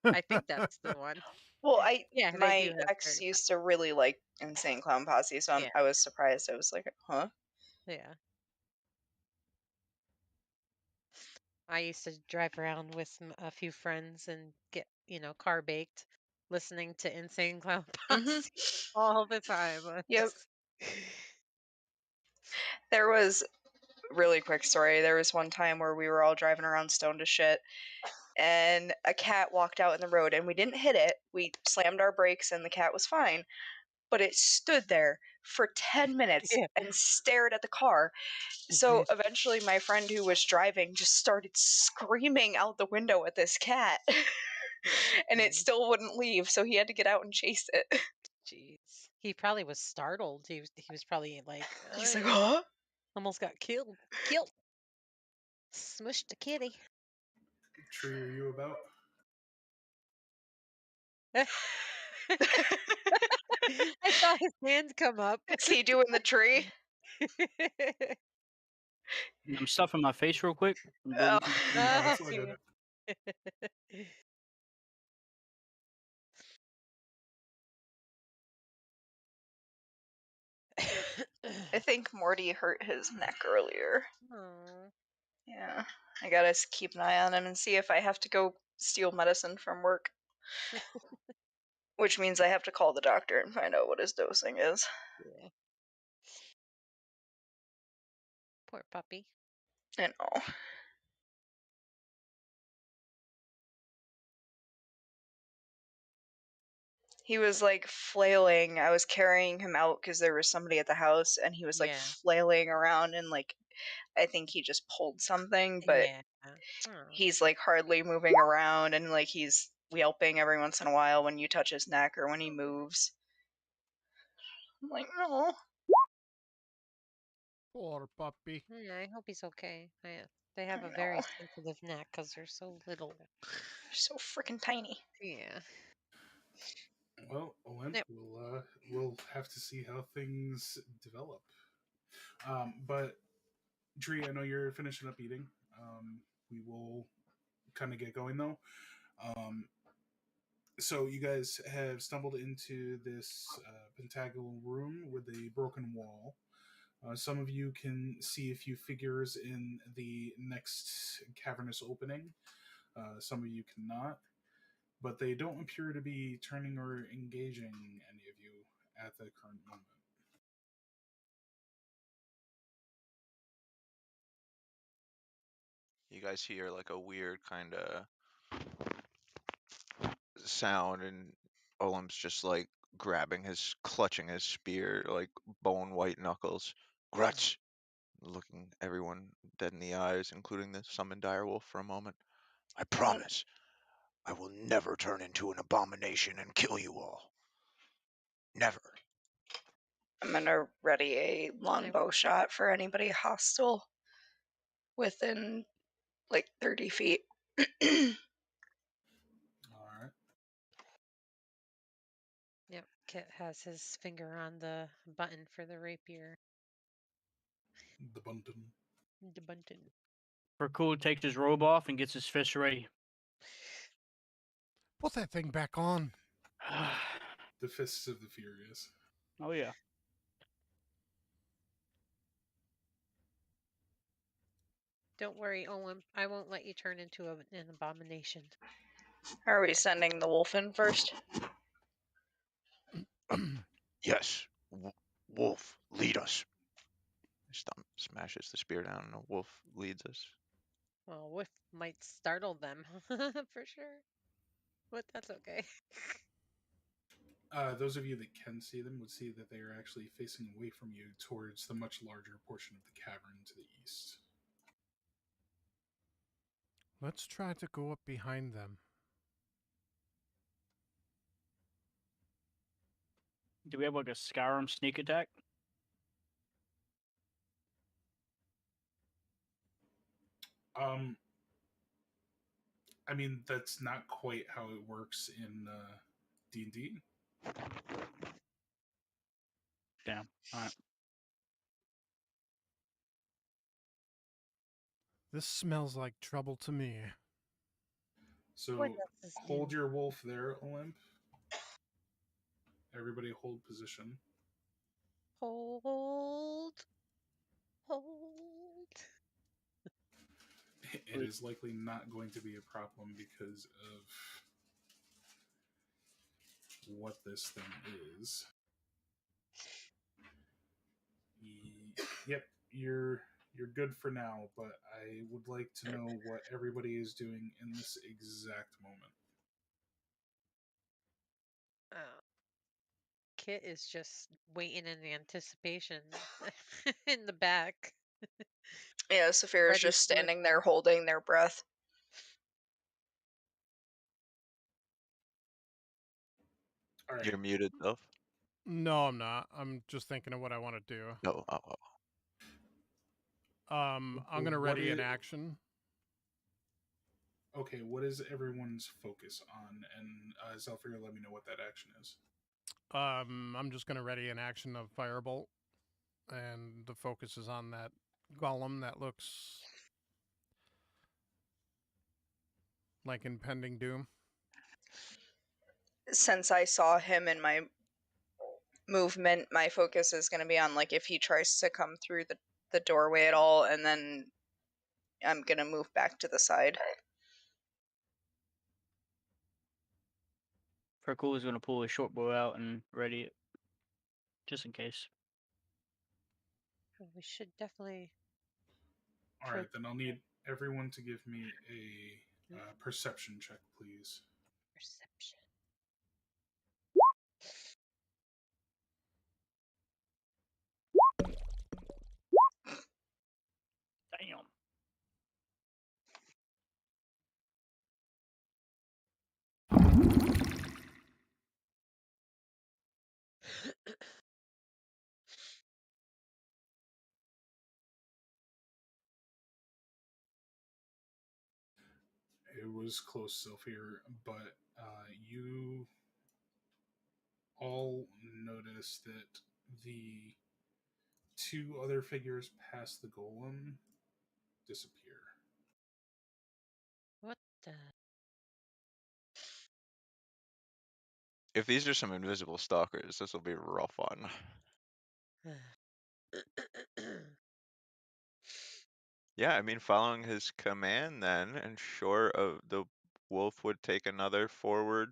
I think that's the one. Well, Yeah, they my do have ex cherry used to really like Insane Clown Posse, so Yeah. I was surprised. I was like, huh? Yeah. I used to drive around with a few friends and get, car baked, listening to Insane Clown Posse all the time. Yep. There was really quick story. There was one time where we were all driving around stoned to shit, and a cat walked out in the road, and we didn't hit it. We slammed our brakes, and the cat was fine. But it stood there for 10 minutes and stared at the car. So eventually, my friend who was driving just started screaming out the window at this cat, and it still wouldn't leave. So he had to get out and chase it. Jeez. He probably was startled. He was probably like, He's like, huh? Almost got killed. Smushed a kitty. Tree are you about? I saw his hand come up. Is he doing the tree? I'm stuffing my face real quick. Oh. That's what I did. I think Morty hurt his neck earlier. Aw. Yeah. I gotta keep an eye on him and see if I have to go steal medicine from work. Which means I have to call the doctor and find out what his dosing is. Yeah. Poor puppy. I know. He was like flailing. I was carrying him out because there was somebody at the house, and he was like Yeah. flailing around, and like I think he just pulled something, but Yeah. Aw. he's like hardly moving around, and like he's yelping every once in a while when you touch his neck or when he moves. I'm like, no. Poor puppy. Yeah, I hope he's okay. They have a very sensitive neck because they're so little. They're so freaking tiny. Yeah. Well, Olymp, Yep. we'll have to see how things develop. But Dree, I know you're finishing up eating. We will kind of get going though. So you guys have stumbled into this pentagonal room with a broken wall. Some of you can see a few figures in the next cavernous opening. Some of you cannot, but they don't appear to be turning or engaging any of you at the current moment. You guys hear like a weird kind of sound, and Olim's just like clutching his spear, like bone white knuckles. Grutz, Looking everyone dead in the eyes, including the summoned direwolf, for a moment. I promise I will never turn into an abomination and kill you all. Never. I'm gonna ready a longbow shot for anybody hostile within like 30 feet. All right. Yep. Kit has his finger on the button for the rapier. The button. The button. Cool takes his robe off and gets his fist ready. Put that thing back on. The Fists of the Furious. Oh yeah. Don't worry, Owen. I won't let you turn into an abomination. Are we sending the wolf in first? Yes. Wolf, lead us. Smashes the spear down, and a wolf leads us. Well, whiff might startle them, for sure. But that's okay. Those of you that can see them would see that they are actually facing away from you towards the much larger portion of the cavern to the east. Let's try to go up behind them. Do we have like a Skyrim sneak attack? I mean, that's not quite how it works in D&D. Damn. All right. This smells like trouble to me. So What does this hold do? your wolf there, Olymp. Everybody hold position. Hold. Hold. It is likely not going to be a problem because of what this thing is. Yep, you're good for now, but I would like to know what everybody is doing in this exact moment. Kit is just waiting in anticipation in the back. Yeah, Saphira's Ready just to standing there holding their breath. All right. You're muted, though. No, I'm not. I'm just thinking of what I want to do. No. I'm gonna ready an action. Okay, what is everyone's focus on? And Zalfir, let me know what that action is. I'm just going to ready an action of Firebolt, and the focus is on that golem that looks like impending doom. Since I saw him in my movement, my focus is going to be on like if he tries to come through the doorway at all, and then I'm going to move back to the side. Freckle is going to pull his short bow out and ready it, just in case. We should definitely. All right, then I'll need everyone to give me a perception check, please. Perception. Damn. It was close, Sylphir, but you all notice that the two other figures past the golem disappear. What the? If these are some invisible stalkers, this will be real fun. Yeah, I mean, following his command then, and sure, the wolf would take another forward.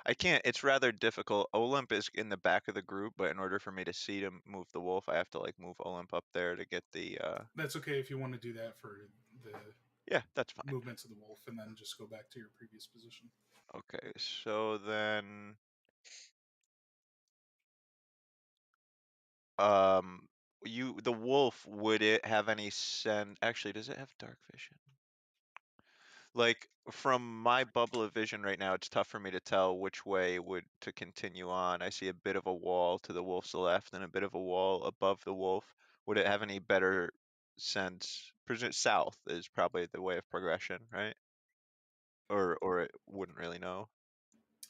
I can't, it's rather difficult. Olymp is in the back of the group, but in order for me to see to move the wolf, I have to like move Olymp up there to get the That's okay if you want to do that for the yeah, that's fine. movements of the wolf, and then just go back to your previous position. Okay, so then the wolf, would it have any actually, does it have dark vision? Like, from my bubble of vision right now, it's tough for me to tell which way to continue on. I see a bit of a wall to the wolf's left and a bit of a wall above the wolf. Would it have any better sense? South is probably the way of progression, right? Or it wouldn't really know.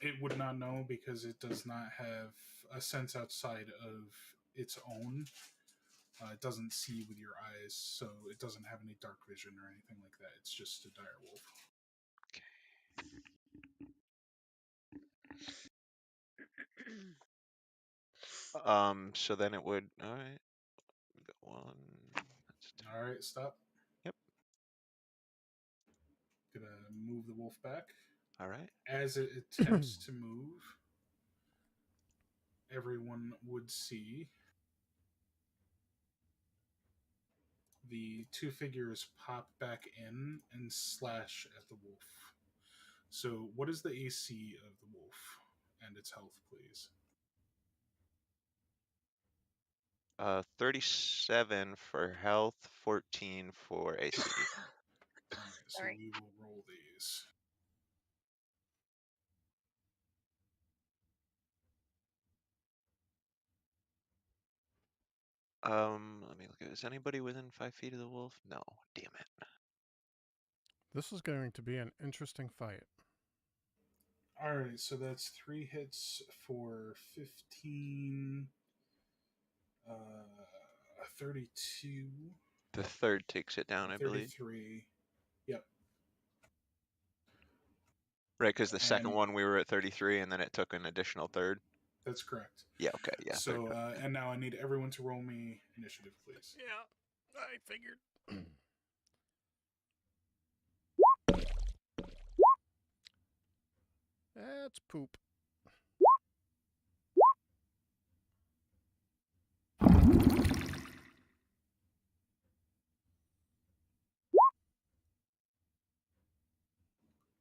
It would not know because it does not have a sense outside of its own. It doesn't see with your eyes, so it doesn't have any dark vision or anything like that. It's just a dire wolf. So then it would. All right. We got one. All right, stop. Yep. Gonna move the wolf back. All right. As it attempts to move, everyone would see the two figures pop back in and slash at the wolf. So, what is the AC of the wolf and its health, please? 37 for health, 14 for AC. All right, so Sorry. we will roll these. Let me look at. Is anybody within 5 feet of the wolf? No. Damn it. This is going to be an interesting fight. All right, so that's 3 hits for 15, 32, The third takes it down, I believe. 33. Yep. Right, because the second And- one we were at 33, and then it took an additional third. That's correct. Yeah. Okay. Yeah. So, and now I need everyone to roll me initiative, please. Yeah, I figured. That's poop.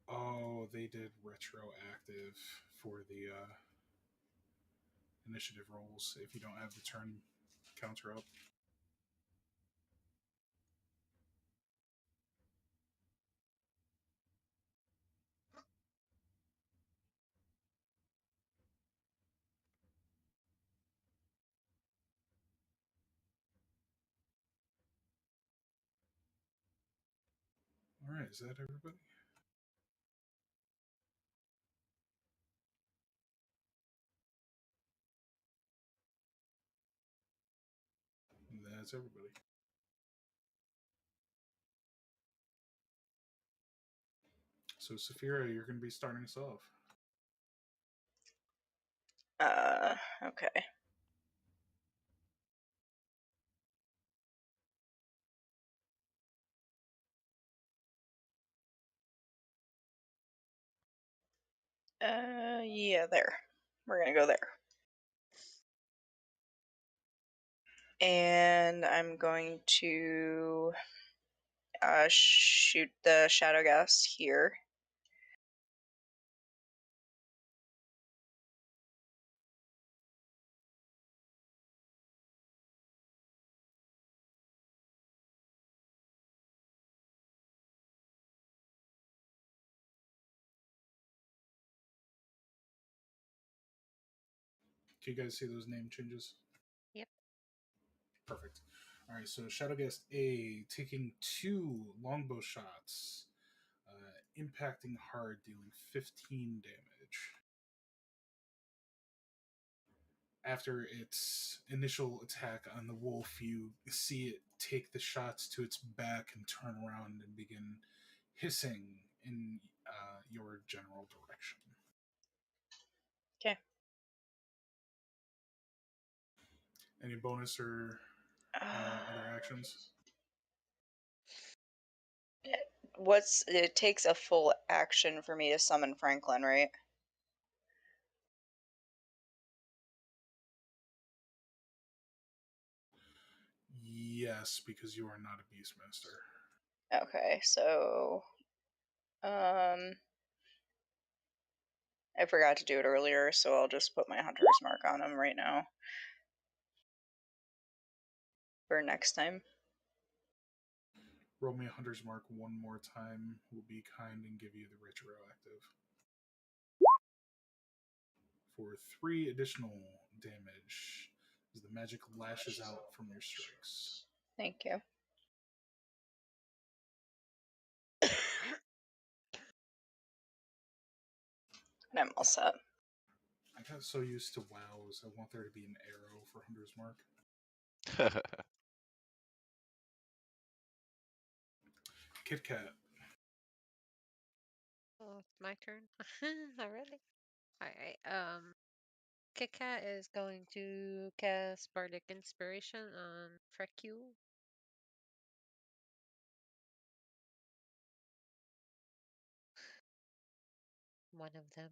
Oh, they did retroactive for the initiative rolls if you don't have the turn counter up. All right, is that everybody? that's everybody. So, Saphira, you're going to be starting us off. Okay. Yeah, there. We're gonna go there. And I'm going to shoot the shadow gas here. Do you guys see those name changes? Yep. Perfect. All right, so Shadowgast A taking 2 longbow shots, impacting hard, dealing 15 damage. After its initial attack on the wolf, you see it take the shots to its back and turn around and begin hissing in your general direction. Okay. Any bonus or other actions? It takes a full action for me to summon Franklin, right? Yes, because you are not a Beastmaster. Okay, so I forgot to do it earlier, so I'll just put my hunter's mark on him right now for next time. Roll me a hunter's mark one more time. We'll be kind and give you the retroactive. For 3 additional damage as the magic lashes out from your strikes. Thank you. And I'm all set. I got so used to WoWs, I want there to be an arrow for hunter's mark. Kit Kat. Oh, it's my turn already. All right. Kit Kat is going to cast Bardic Inspiration on Freckule. One of them.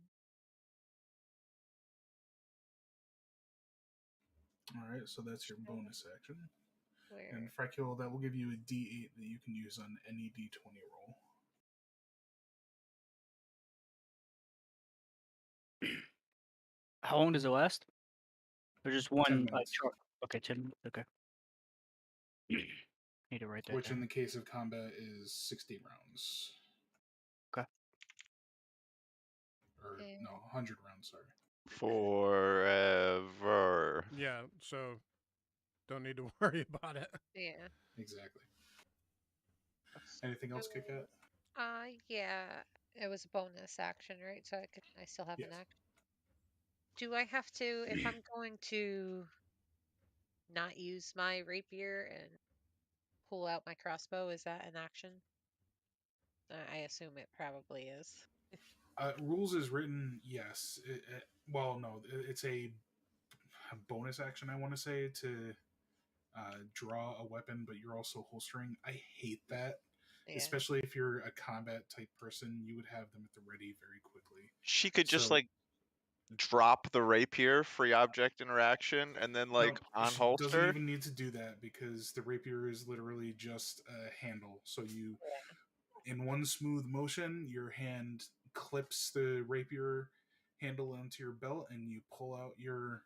Alright, so that's your bonus action. Where? And Freckule, that will give you a D8 that you can use on any D20 roll. How long does it last? Or just 10 one minutes. short? Okay, 10 minutes. Okay. Need to write that Which, down. in the case of combat, is 60 rounds. Okay. Or, no, 100 rounds, sorry. Forever. Yeah, so don't need to worry about it. Yeah. Exactly. Anything else, Kit Kat? Yeah. It was a bonus action, right? So I still have Yes. an action. Do I have to, if I'm going to not use my rapier and pull out my crossbow, is that an action? I assume it probably is. Rules is written, yes. Well, no, it's a bonus action, I want to say, to draw a weapon, but you're also holstering. I hate that. Yeah. Especially if you're a combat type person, you would have them at the ready very quickly. She could just So- like drop the rapier, free object interaction, and then like on she holster. doesn't even need to do that because the rapier is literally just a handle. So you, in one smooth motion, your hand clips the rapier handle onto your belt, and you pull out your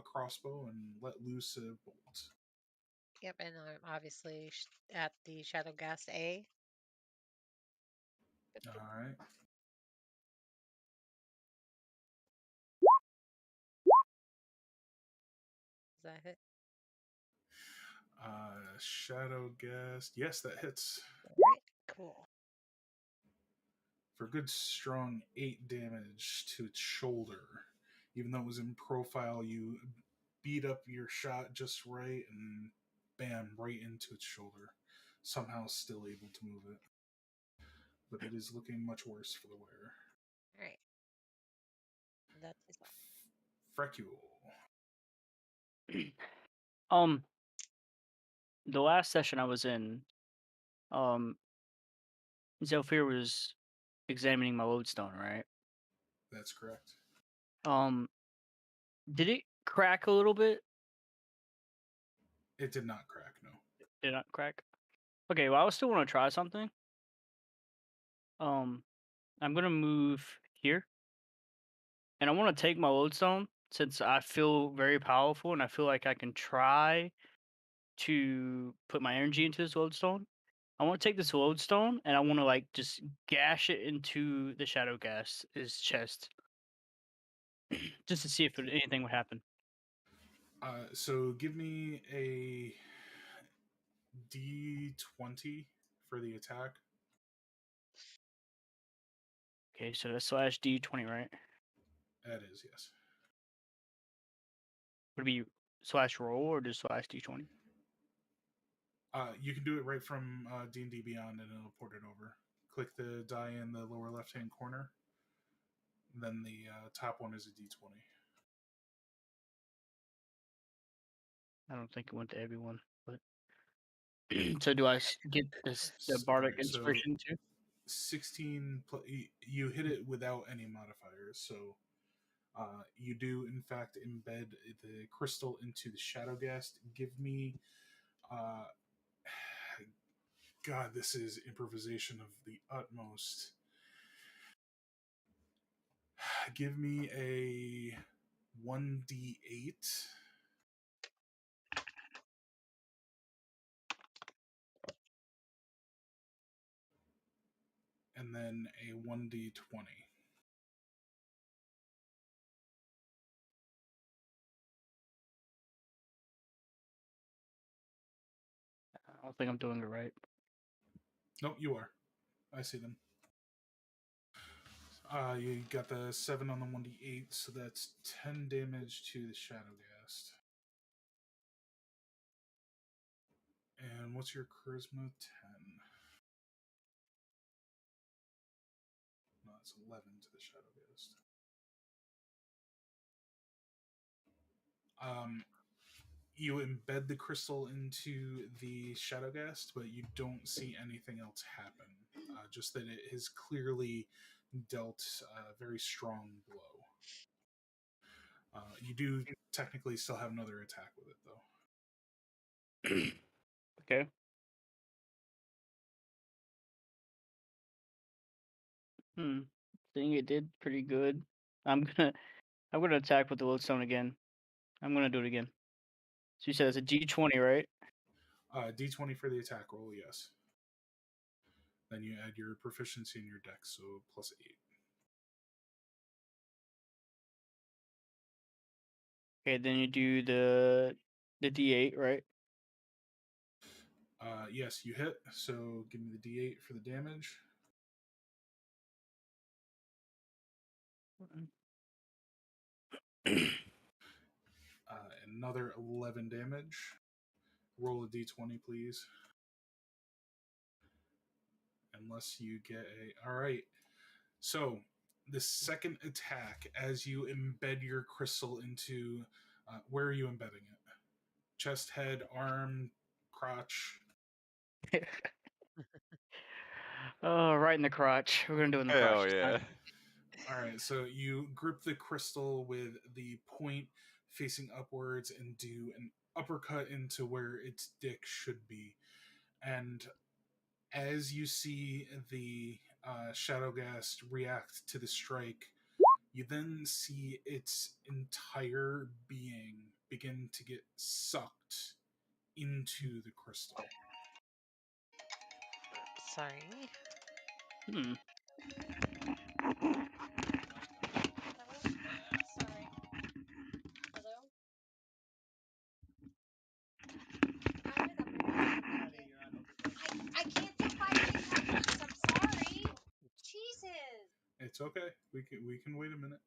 crossbow and let loose a bolt. Yep, and I'm obviously at the Shadowgast A. All right. Does that hit? Shadowgast. Yes, that hits. All right, cool. For a good strong 8 damage to its shoulder. Even though it was in profile, you beat up your shot just right and bam, right into its shoulder. Somehow still able to move it. But it is looking much worse for the wearer. All right. That is all. Frecule. The last session I was in, Zephyr was examining my lodestone, right? That's correct. Did it crack a little bit? It did not crack, no. Did not crack? Okay, well, I still want to try something. I'm gonna move here, and I want to take my lodestone since I feel very powerful, and I feel like I can try to put my energy into this lodestone. I want to take this lodestone, and I want to like just gash it into the Shadowghast's chest, just to see if anything would happen. So give me a D20 for the attack. Okay, so that's slash D20, right? That is, yes. Would it be slash roll or just slash D20? You can do it right from D&D Beyond, and it'll port it over. Click the die in the lower left-hand corner. Then the top one is a D20. I don't think it went to everyone, but so do I get this the bardic Alright, so inspiration too? 16. You hit it without any modifiers, so you do in fact embed the crystal into the Shadowghast. Give me, God, this is improvisation of the utmost. Give me a 1d8. And then a 1d20. I don't think I'm doing it right. Nope, you are. I see them. You got the 7 on the 1d8, so that's 10 damage to the Shadowghast. And what's your charisma? 10. No, it's 11 to the Shadowghast. You embed the crystal into the Shadowghast, but you don't see anything else happen. Just that it has clearly dealt a very strong blow. You do technically still have another attack with it, though. Okay. I think it did pretty good. I'm gonna attack with the lodestone again. I'm gonna do it again. So you said it's a D20, right? D20 for the attack roll, yes. Then you add your proficiency in your dex, so plus 8. Okay, then you do the D8, right? Yes, you hit. So give me the D8 for the damage. Another 11 damage. Roll a D20, please. Unless you get a... Alright. So, the second attack, as you embed your crystal into... where are you embedding it? Chest, head, arm, crotch? Oh, right in the crotch. We're gonna do it in the crotch. Hell yeah. Alright, so you grip the crystal with the point facing upwards and do an uppercut into where its dick should be. And as you see the Shadowghast react to the strike, you then see its entire being begin to get sucked into the crystal. Sorry. Hmm. Sorry. Hello? I can't do 5 days at once. I'm sorry. Jesus. It's okay. We can wait a minute.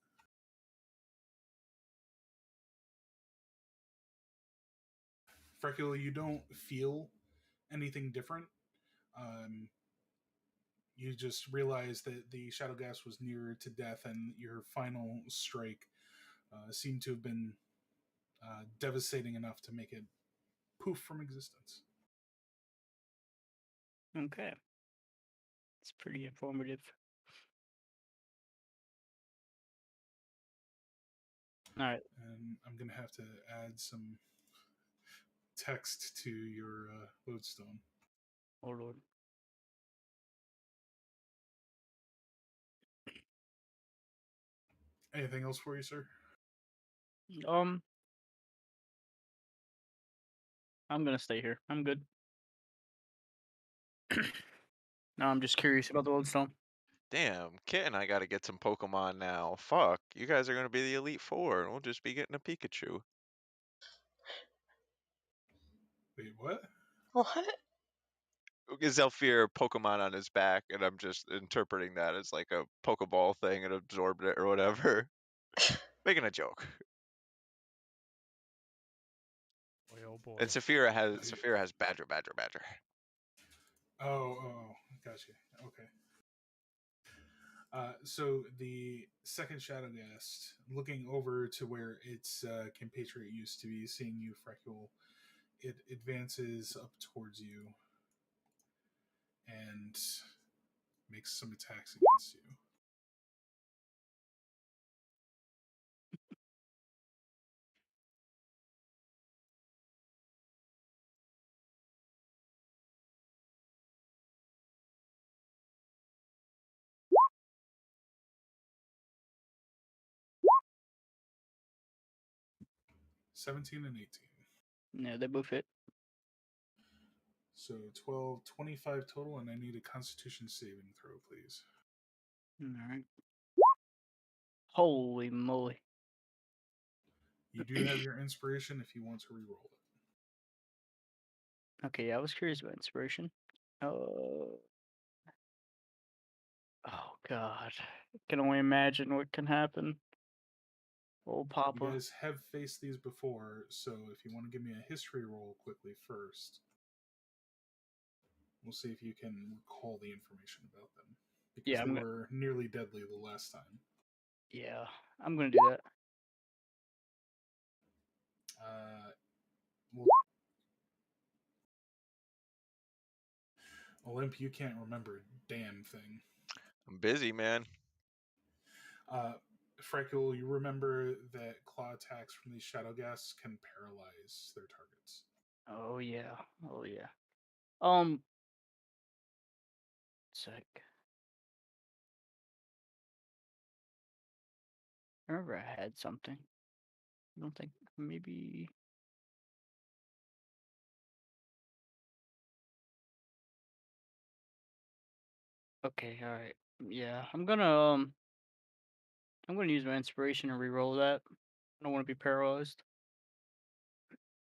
Frecula, you don't feel anything different. Um, you just realize that the shadow gas was nearer to death, and your final strike seemed to have been devastating enough to make it poof from existence. Okay. It's pretty informative. All right. And I'm going to have to add some text to your lodestone. Oh, Lord. Anything else for you, sir? I'm gonna stay here. I'm good. No, I'm just curious about the lodestone. Damn, Kit and I gotta get some Pokemon now. Fuck, you guys are gonna be the Elite Four, and we'll just be getting a Pikachu. Wait, what? What? Zelfir Pokemon on his back, and I'm just interpreting that as like a Pokeball thing and absorbed it or whatever. Making a joke. Boy, oh boy. And Saphira has Badger. Oh, gotcha. Okay. So the second shadow guest, looking over to where its compatriot used to be, seeing you, Frecule, it advances up towards you and makes some attacks against you. $17 and $18. Yeah, they both hit. So 12, 25 total, and I need a Constitution saving throw, please. All right. Holy moly! You do have your inspiration if you want to reroll it. Okay, I was curious about inspiration. Oh God! I can only imagine what can happen. Old You Poppa. guys have faced these before, so if you want to give me a history roll quickly first, we'll see if you can recall the information about them. Because Yeah, they were nearly deadly the last time. Yeah, I'm gonna do that. Well, Olymp, you can't remember a damn thing. I'm busy, man. Frecule, you remember that claw attacks from these shadow ghasts can paralyze their targets. Oh yeah. Sec. I remember I had something. I don't think maybe. Okay, all right. Yeah, I'm gonna use my inspiration and re-roll that. I don't want to be paralyzed.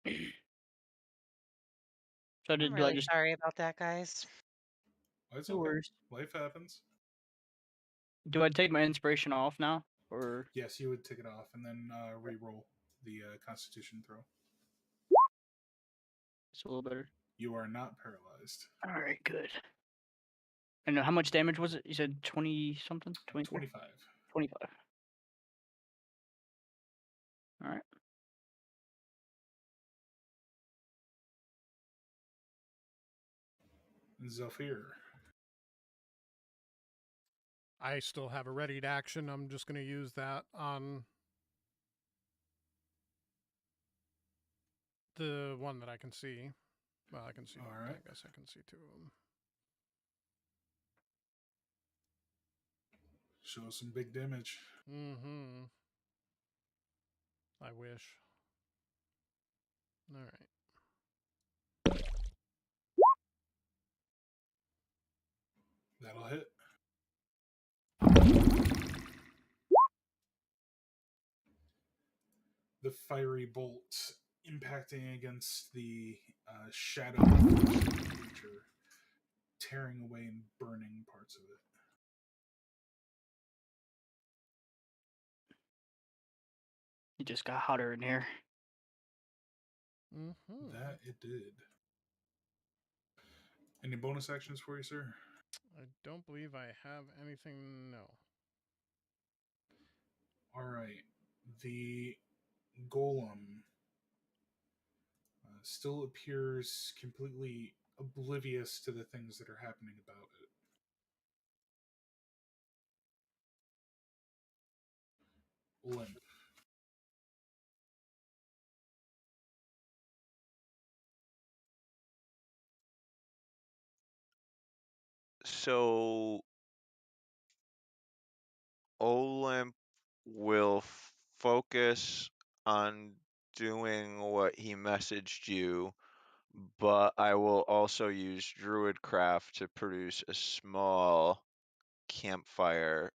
So I'm do I really just? sorry about that, guys. It's No okay. worries. Life happens. Do I take my inspiration off now, or? Yes, you would take it off and then re-roll the Constitution throw. It's a little better. You are not paralyzed. All right, good. And how much damage was it? You said 20 something? 25. 25. All right. Zephyr. I still have a readied action. I'm just going to use that on the one that I can see. Well, I can see. All right. I guess I can see two of them. Show some big damage. Mm-hmm. I wish. All right. That'll hit. The fiery bolt impacting against the shadow creature, tearing away and burning parts of it. It just got hotter in here. Mm-hmm. That it did. Any bonus actions for you, sir? I don't believe I have anything. No. All right. The golem still appears completely oblivious to the things that are happening about it. Limp. So Olymp will focus on doing what he messaged you, but I will also use Druidcraft to produce a small campfire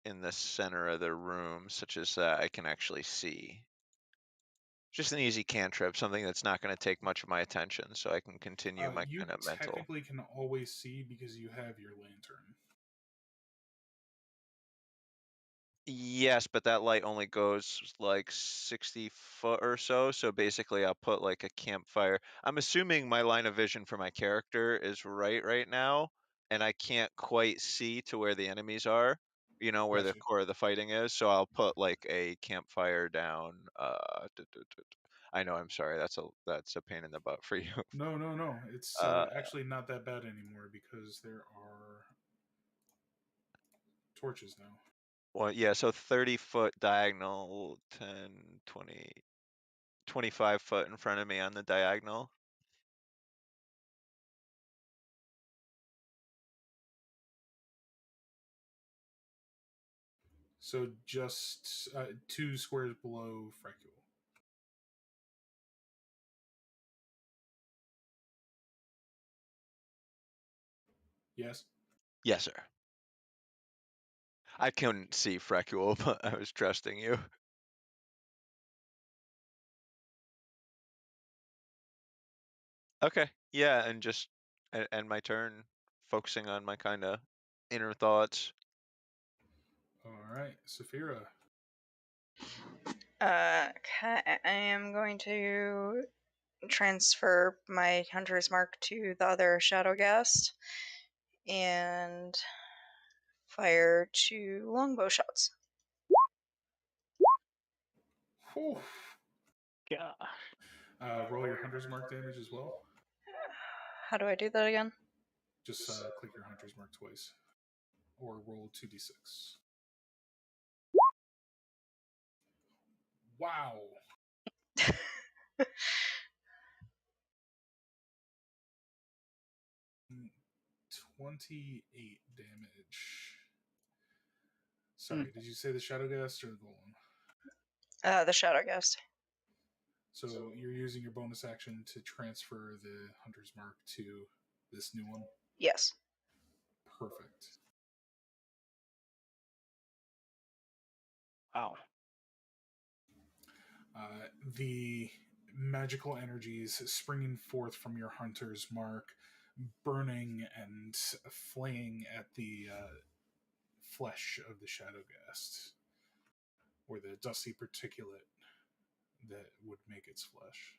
in the center of the room, such as that I can actually see. Just an easy cantrip, something that's not going to take much of my attention, so I can continue my You kind of mental. technically can always see because you have your lantern. Yes, but that light only goes like 60 foot or so. So basically, I'll put like a campfire. I'm assuming my line of vision for my character is right now, and I can't quite see to where the enemies are, where the Gotcha. core of the fighting is. So I'll put like a campfire down. I know, I'm sorry. That's a pain in the butt for you. No. It's Uh, actually not that bad anymore because there are torches now. well, yeah, so 30 foot diagonal, 10, 20, 25 foot in front of me on the diagonal. So just 2 squares below Fracule. Yes? Yes, sir. I couldn't see Frecule, but I was trusting you. Okay, yeah, and just end my turn focusing on my kind of inner thoughts. Alright, Saphira. Okay, I am going to transfer my hunter's mark to the other shadow ghast and fire 2 longbow shots. Whew. God. Roll your Hunter's Mark damage as well. How do I do that again? Just click your Hunter's Mark twice. Or roll 2d6. Wow. 28 damage. Sorry, did you say the Shadow Ghast or the Golem? The shadow ghast. So you're using your bonus action to transfer the Hunter's Mark to this new one? Yes. Perfect. Wow. The magical energies springing forth from your Hunter's Mark, burning and flaying at the flesh of the Shadow Ghast, or the dusty particulate that would make its flesh.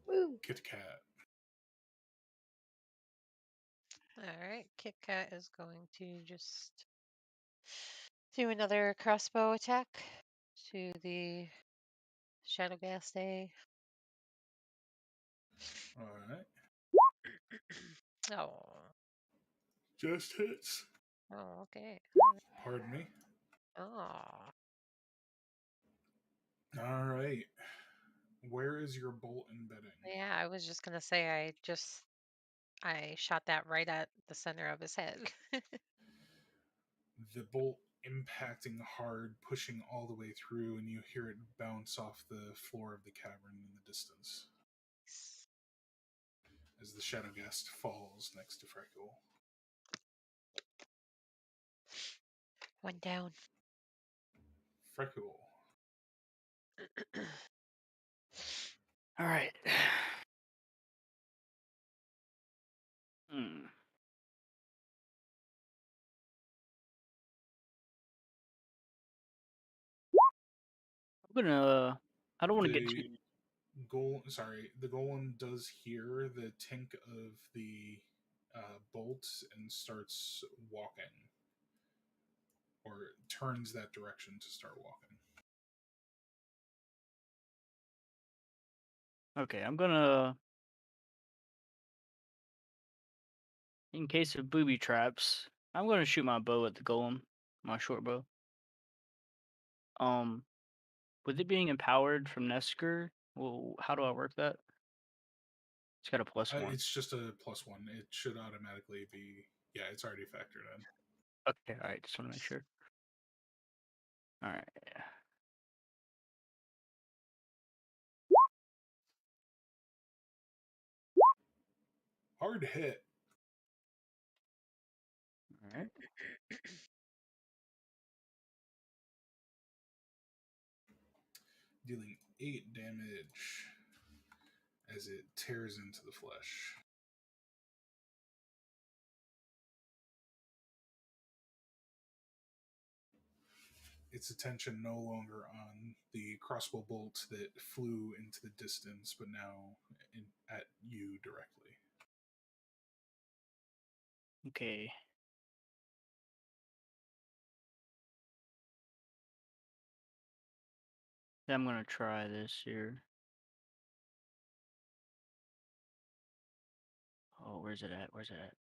Woo. Kit Kat. Alright, Kit Kat is going to just do another crossbow attack to the Shadow Ghast A. Alright. Oh. Just hits. Oh, okay. Pardon me. Oh. Alright. Where is your bolt embedding? Yeah, I was just gonna say I shot that right at the center of his head. The bolt impacting hard, pushing all the way through, and you hear it bounce off the floor of the cavern in the distance as the Shadow Ghast falls next to Freckle. One down. Freckle. All right. Hmm. I'm I don't want to get too. The golem does hear the tink of the bolt and starts walking, or turns that direction to start walking. Okay, I'm gonna. In case of booby traps, I'm gonna shoot my bow at the golem, my short bow. With it being empowered from Nesker, well, how do I work that? It's got a +1. It's just a +1. It should automatically be. Yeah, it's already factored in. Okay, all right. Just want to make sure. All right. Hard hit. All right. Dealing 8 damage as it tears into the flesh. Its attention no longer on the crossbow bolt that flew into the distance, but now at you directly. Okay. I'm gonna try this here. Oh, where's it at? Where's it at?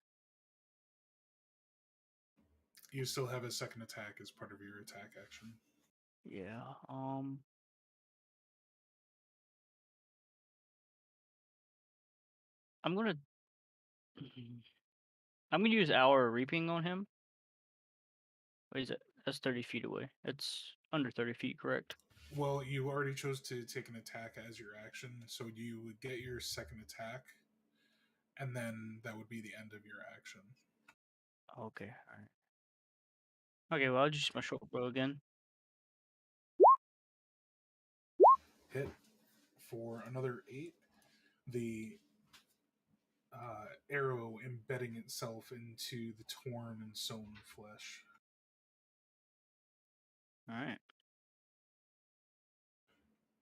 You still have a second attack as part of your attack action. Yeah. I'm gonna use Hour Reaping on him. Wait, is it? That's 30 feet away. It's under 30 feet, correct? Well, you already chose to take an attack as your action, so you would get your second attack, and then that would be the end of your action. Okay, all right. Okay, well, I'll just use my short bow again. Hit for another 8. The arrow embedding itself into the torn and sewn flesh. All right.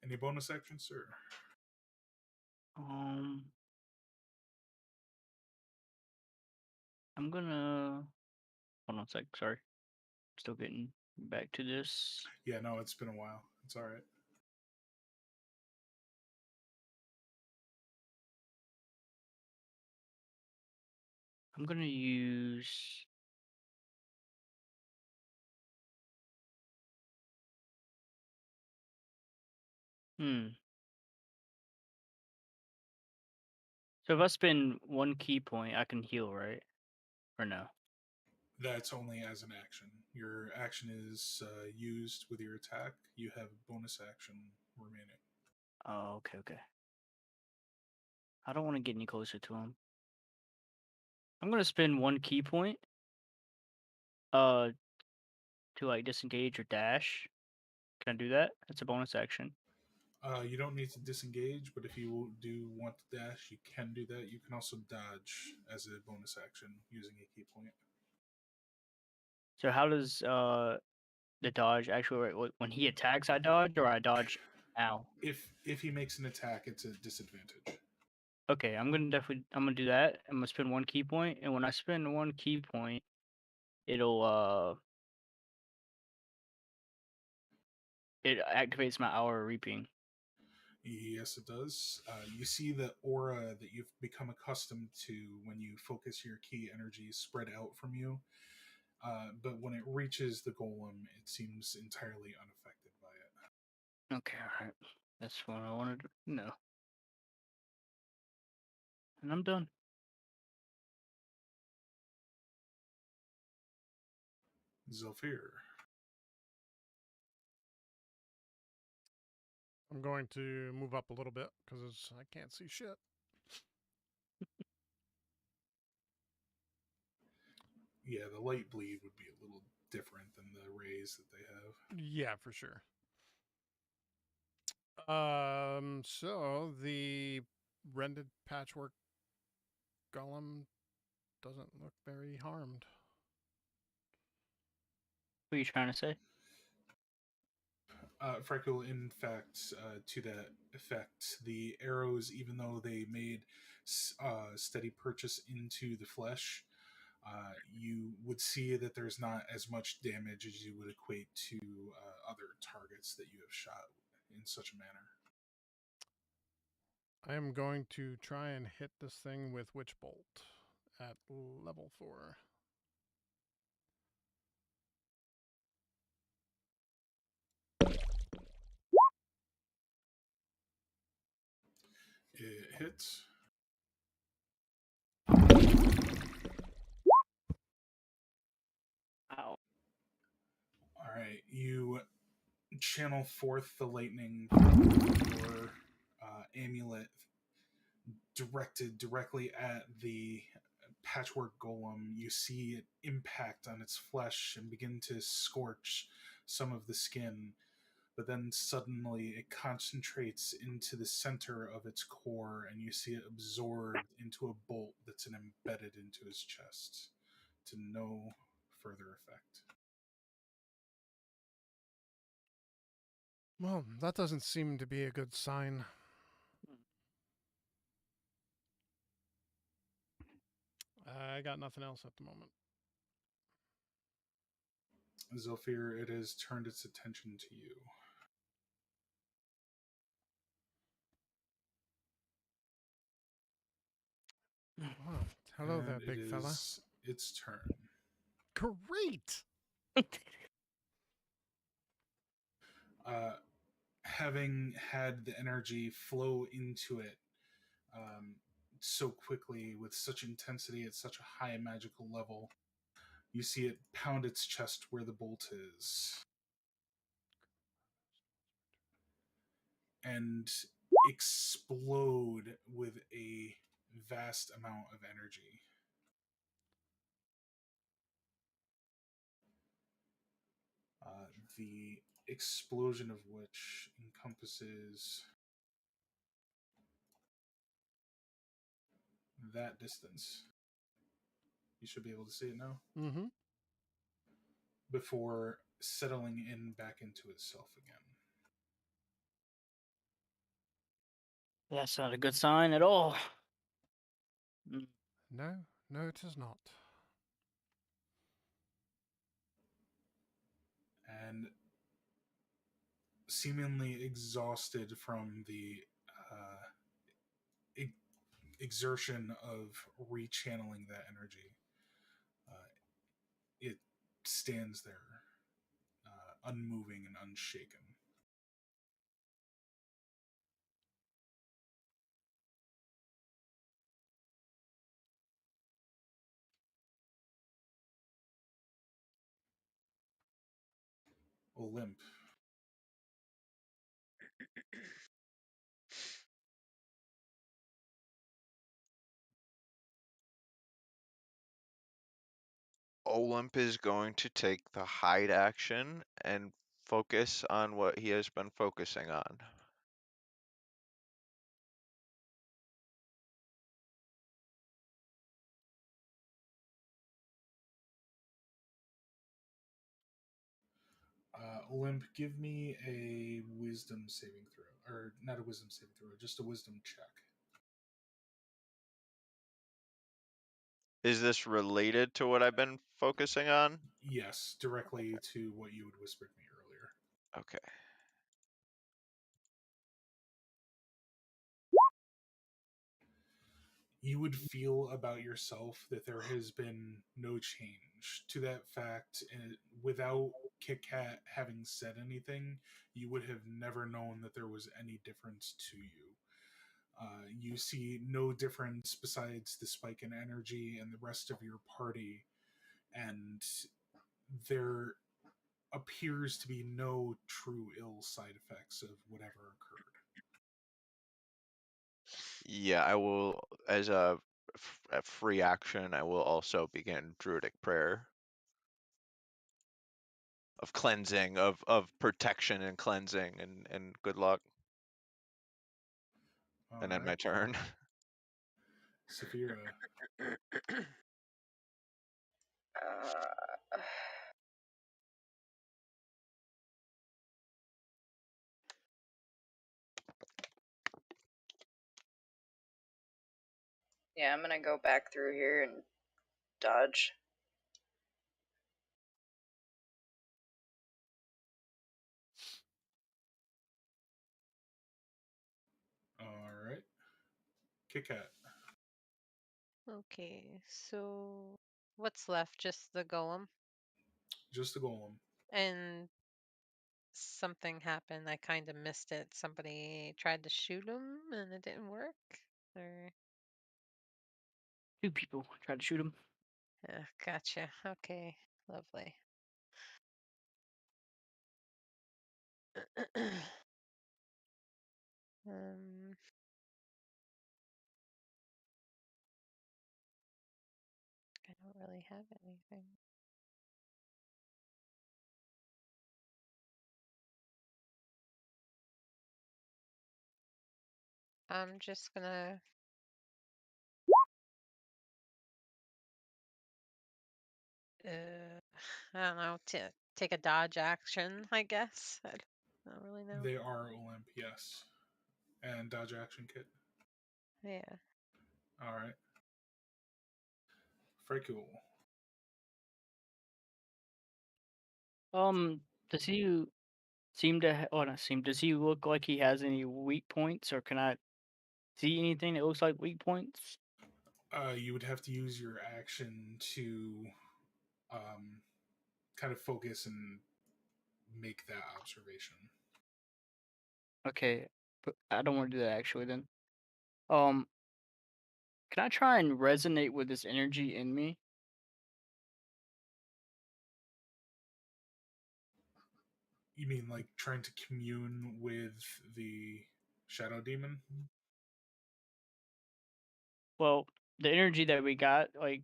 Any bonus actions, sir? I'm gonna hold on a sec. Sorry, still getting back to this. Yeah, no, it's been a while. It's all right. I'm gonna use. So if I spend 1 key point, I can heal, right? Or no? That's only as an action. Your action is used with your attack. You have bonus action remaining. Oh, okay. I don't want to get any closer to him. I'm gonna spend 1 key point. To like disengage or dash. Can I do that? It's a bonus action. You don't need to disengage, but if you do want to dash, you can do that. You can also dodge as a bonus action using a key point. So how does the dodge actually work? When he attacks, I dodge, or I dodge now? If he makes an attack, it's a disadvantage. Okay, I'm gonna do that. I'm gonna spend 1 key point, and when I spend 1 key point, it'll it activates my Hour Reaping. Yes, it does. You see the aura that you've become accustomed to when you focus your key energy spread out from you. But when it reaches the golem, it seems entirely unaffected by it. Okay, alright. That's what I wanted to know. And I'm done. Zephyr. I'm going to move up a little bit because I can't see shit. Yeah, the light bleed would be a little different than the rays that they have. Yeah, for sure. So the rended patchwork golem doesn't look very harmed. What are you trying to say? Freckle, in fact, to that effect, the arrows, even though they made steady purchase into the flesh, you would see that there's not as much damage as you would equate to other targets that you have shot in such a manner. I am going to try and hit this thing with Witch Bolt at level 4. It hits. Ow. All right, you channel forth the lightning from your amulet directed directly at the patchwork golem. You see it impact on its flesh and begin to scorch some of the skin, but then suddenly it concentrates into the center of its core, and you see it absorbed into a bolt that's embedded into his chest to no further effect. Well, that doesn't seem to be a good sign. I got nothing else at the moment. Zephyr, it has turned its attention to you. Wow. Hello there, And big it fella. is its turn. Great! Having had the energy flow into it so quickly with such intensity at such a high magical level, you see it pound its chest where the bolt is and explode with a vast amount of energy. The explosion of which encompasses that distance. You should be able to see it now. Mm-hmm. Before settling in back into itself again. That's not a good sign at all. No, it is not. And seemingly exhausted from the exertion of rechanneling that energy, it stands there, unmoving and unshaken. Olymp. Olymp is going to take the hide action and focus on what he has been focusing on. Olymp, give me a wisdom saving throw. Or not a wisdom saving throw, just a wisdom check. Is this related to what I've been focusing on? Yes, directly to what you had whispered me earlier. Okay. You would feel about yourself that there has been no change to that fact, and without Kit Kat having said anything, you would have never known that there was any difference to you. You see no difference besides the spike in energy and the rest of your party, and there appears to be no true ill side effects of whatever occurred. Yeah, I will, as a free action, I will also begin Druidic prayer of cleansing, of protection and cleansing and good luck. All And then my right, turn. Saphira. Yeah, I'm gonna go back through here and dodge. All right. Kit Kat. Okay, so what's left? Just the golem? Just the golem. And something happened. I kind of missed it. Somebody tried to shoot him and it didn't work? Or 2 people tried to shoot him. yeah, gotcha. Okay, lovely. um, I don't really have anything. I'm just gonna I don't know, take a dodge action, I guess. I don't really know. They are Olymp, yes. And dodge action kit. Yeah. All right. Very cool. Does he seem to not seem, does he look like he has any weak points, or can I see anything that looks like weak points? You would have to use your action to kind of focus and make that observation. Okay, but I don't want to do that actually then. Can I try and resonate with this energy in me? You mean like trying to commune with the shadow demon? Well, the energy that we got, like,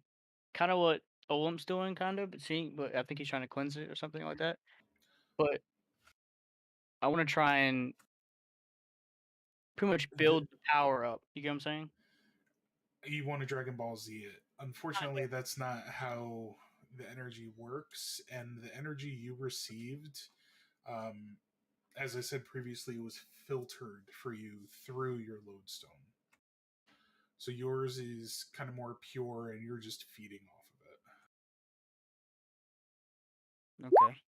kind of what Olim's doing, kind of, but I think he's trying to cleanse it or something like that. But I want to try and pretty much build the power up. You get what I'm saying? You want to Dragon Ball Z it. Unfortunately, that's not how the energy works, and the energy you received, as I said previously, was filtered for you through your lodestone. So yours is kind of more pure, and you're just feeding off of it. Okay.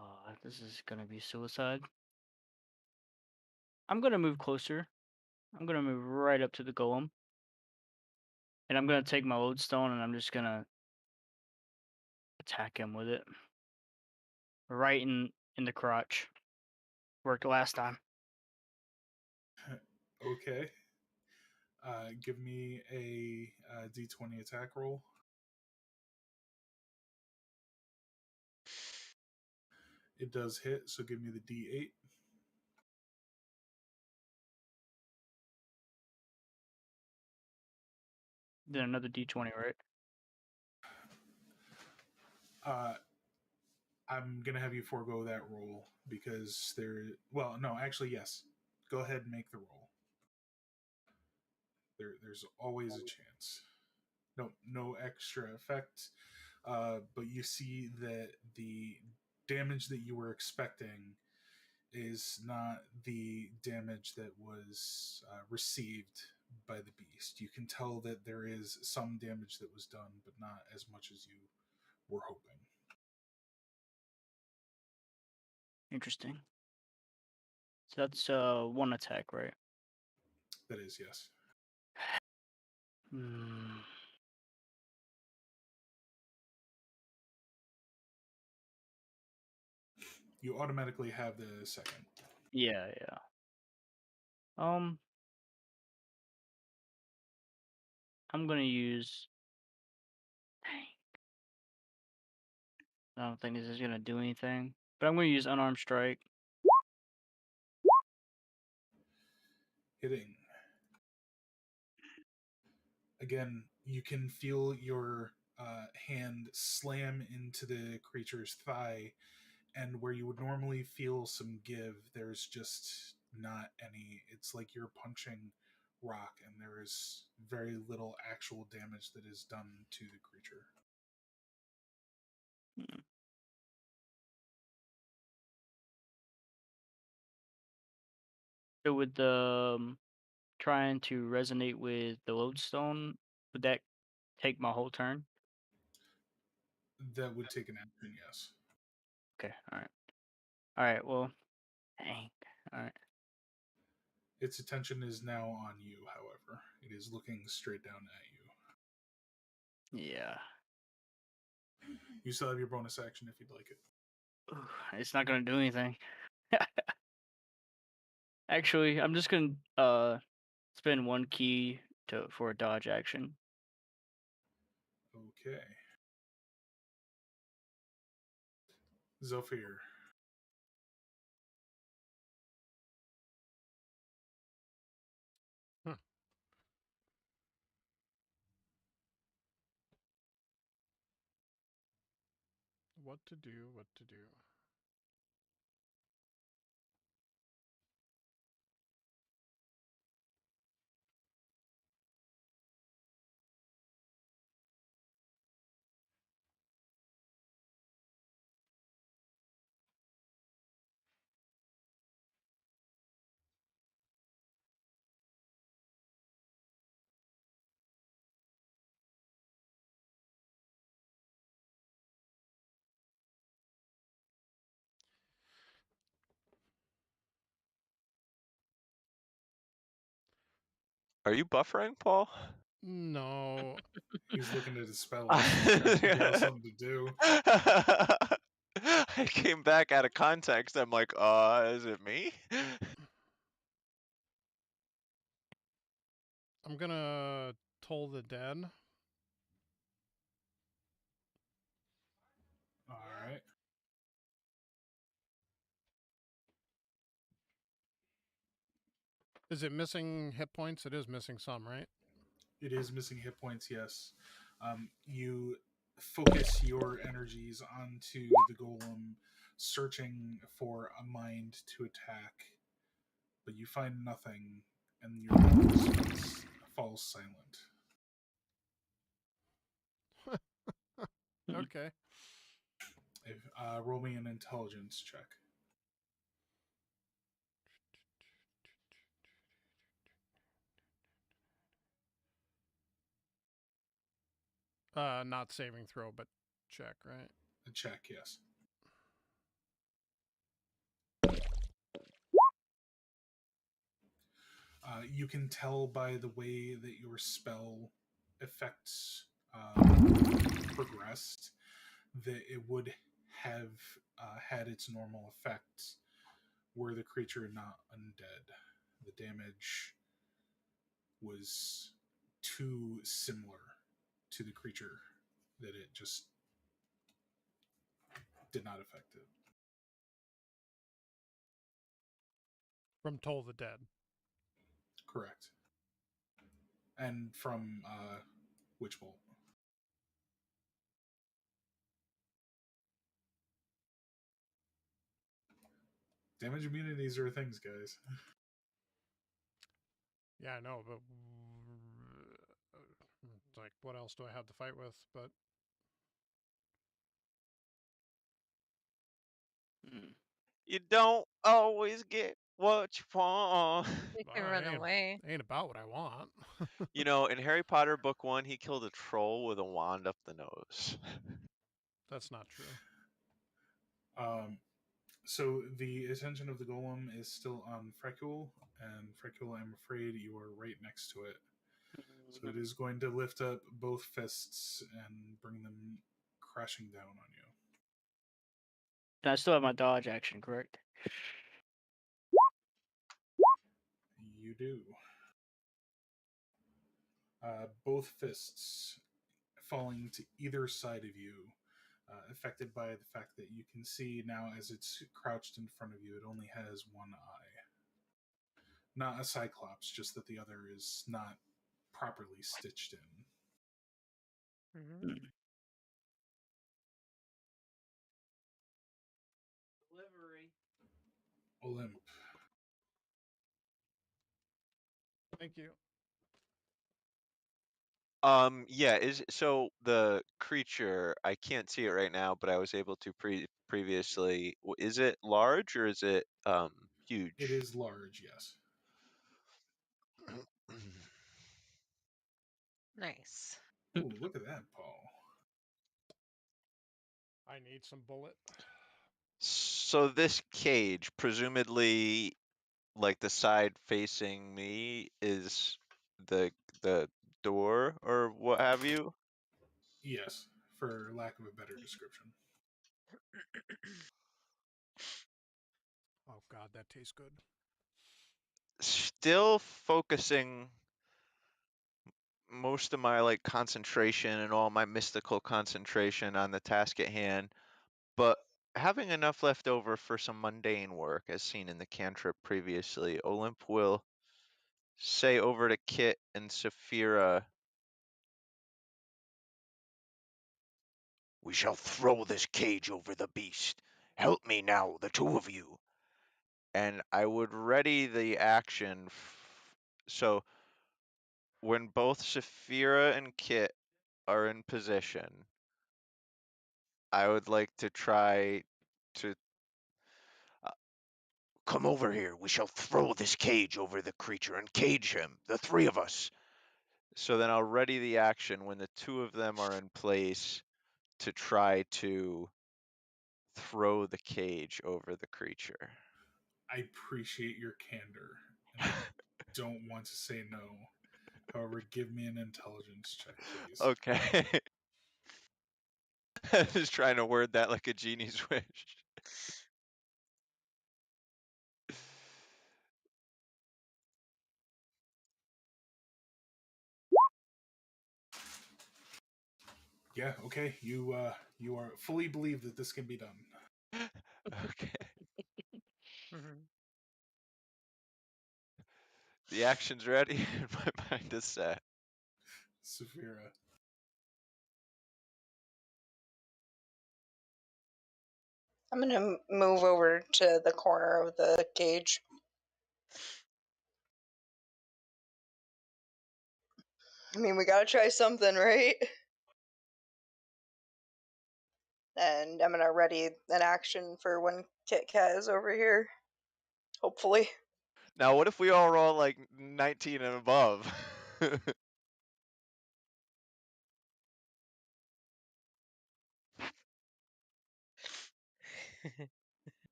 Oh, this is gonna be suicide. I'm gonna move closer. I'm gonna move right up to the golem, and I'm gonna take my lodestone, and I'm just gonna attack him with it, right in the crotch. Worked last time. Okay. Give me a d20 attack roll. It does hit, so give me the d8. Then another d20, right? I'm gonna have you forego that roll because well, no, actually, yes. Go ahead and make the roll. There's always a chance. No extra effect, but you see that the damage that you were expecting is not the damage that was received by the beast. You can tell that there is some damage that was done, but not as much as you were hoping. Interesting. So that's one attack, right? That is, yes. Hmm. You automatically have the second. Yeah. I'm gonna use. Dang. I don't think this is gonna do anything, but I'm gonna use unarmed strike. Hitting. Again, you can feel your hand slam into the creature's thigh, and where you would normally feel some give, there's just not any. It's like you're punching rock, and there is very little actual damage that is done to the creature. So with the trying to resonate with the lodestone, would that take my whole turn? That would take an action, yes. Okay, all right. Well, dang. All right. Its attention is now on you, however. It is looking straight down at you. Yeah. You still have your bonus action if you'd like it. It's not gonna do anything. Actually, I'm just gonna spend one key for a dodge action. Okay. Zofir. What to do, what to do. Are you buffering, Paul? No. He's looking at his spells, trying to figure out something to do. I came back out of context. I'm like, is it me? I'm gonna toll the dead. Alright. Is it missing hit points? It is missing some, right? It is missing hit points, yes. You focus your energies onto the golem, searching for a mind to attack, but you find nothing, and your voice falls silent. Okay. Roll me an intelligence check. Not saving throw, but check, right? A check, yes. You can tell by the way that your spell effects progressed that it would have had its normal effects were the creature not undead. The damage was too similar to the creature that it just did not affect it. From Toll the Dead. Correct. And from Witch Bolt. Damage immunities are things, guys. Yeah, I know, but it's like, what else do I have to fight with? But You don't always get what you want. You can run away. Ain't about what I want. You know, in Harry Potter book 1, he killed a troll with a wand up the nose. That's not true. So the attention of the golem is still on Frecule, and Frecule, I'm afraid you are right next to it. So it is going to lift up both fists and bring them crashing down on you. And I still have my dodge action, correct? You do. Both fists falling to either side of you, affected by the fact that you can see now as it's crouched in front of you, it only has one eye. Not a cyclops, just that the other is not properly stitched in. Mm-hmm. Delivery. Olymp. Thank you. Yeah, so the creature, I can't see it right now, but I was able to previously. Is it large or is it huge? It is large, yes. Nice. Ooh, look at that, Paul. I need some bullet. So this cage, presumably, like the side facing me, is the door or what have you. Yes, for lack of a better description. Oh God, that tastes good. Still focusing most of my like concentration and all my mystical concentration on the task at hand, but having enough left over for some mundane work, as seen in the cantrip previously, Olymp will say over to Kit and Saphira, We shall throw this cage over the beast. Help me now, the two of you. and I would ready the action. So when both Saphira and Kit are in position, I would like to try to. Come over here. We shall throw this cage over the creature and cage him, the three of us. So then I'll ready the action when the two of them are in place to try to throw the cage over the creature. I appreciate your candor, and I don't want to say no. However, give me an intelligence check, please. Okay. Just trying to word that like a genie's wish. Yeah, okay. You are fully believe that this can be done. Okay. Mhm. The action's ready and my mind is set. Saphira. I'm gonna move over to the corner of the cage. I mean, we gotta try something, right? And I'm gonna ready an action for when Kit Kat is over here. Hopefully. Now, what if we all roll like 19 and above?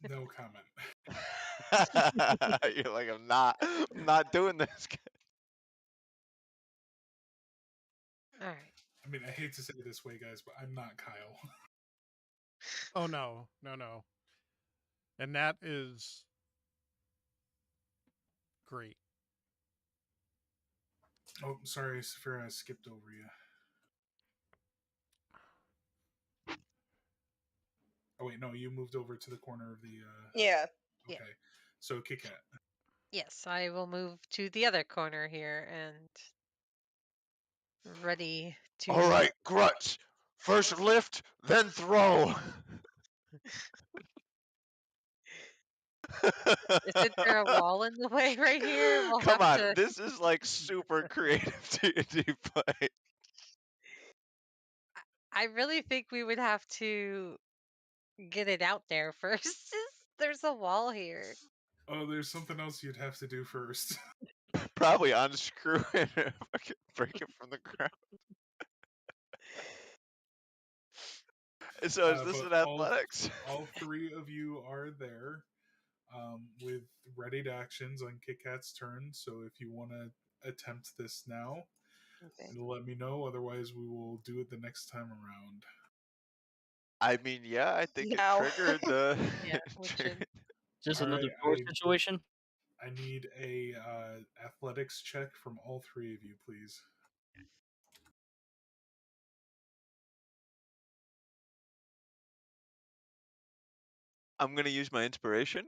No comment. You're like, I'm not doing this. All right. I mean, I hate to say it this way, guys, but I'm not Kyle. Oh no, no, no. And that is great. Oh, sorry, Saphira, I skipped over you. Oh wait, no, you moved over to the corner of the. Yeah. Yeah. Okay, so Kit Kat. Yes, I will move to the other corner here and ready to. All right, Gruts. First lift, then throw. Isn't there a wall in the way right here? We'll Come have on, to. this is like super creative D&D play. I really think we would have to get it out there first. There's a wall here. Oh, there's something else you'd have to do first. Probably unscrew it and fucking break it from the ground. So is this But an athletics? all three of you are there with readied actions on Kit Kat's turn. So if you want to attempt this now, Okay. let me know. Otherwise, we will do it the next time around. I mean, yeah, I think Now. it triggered the. Yeah, we should. Just All another right, door situation. I need a athletics check from all three of you, please. I'm gonna use my inspiration.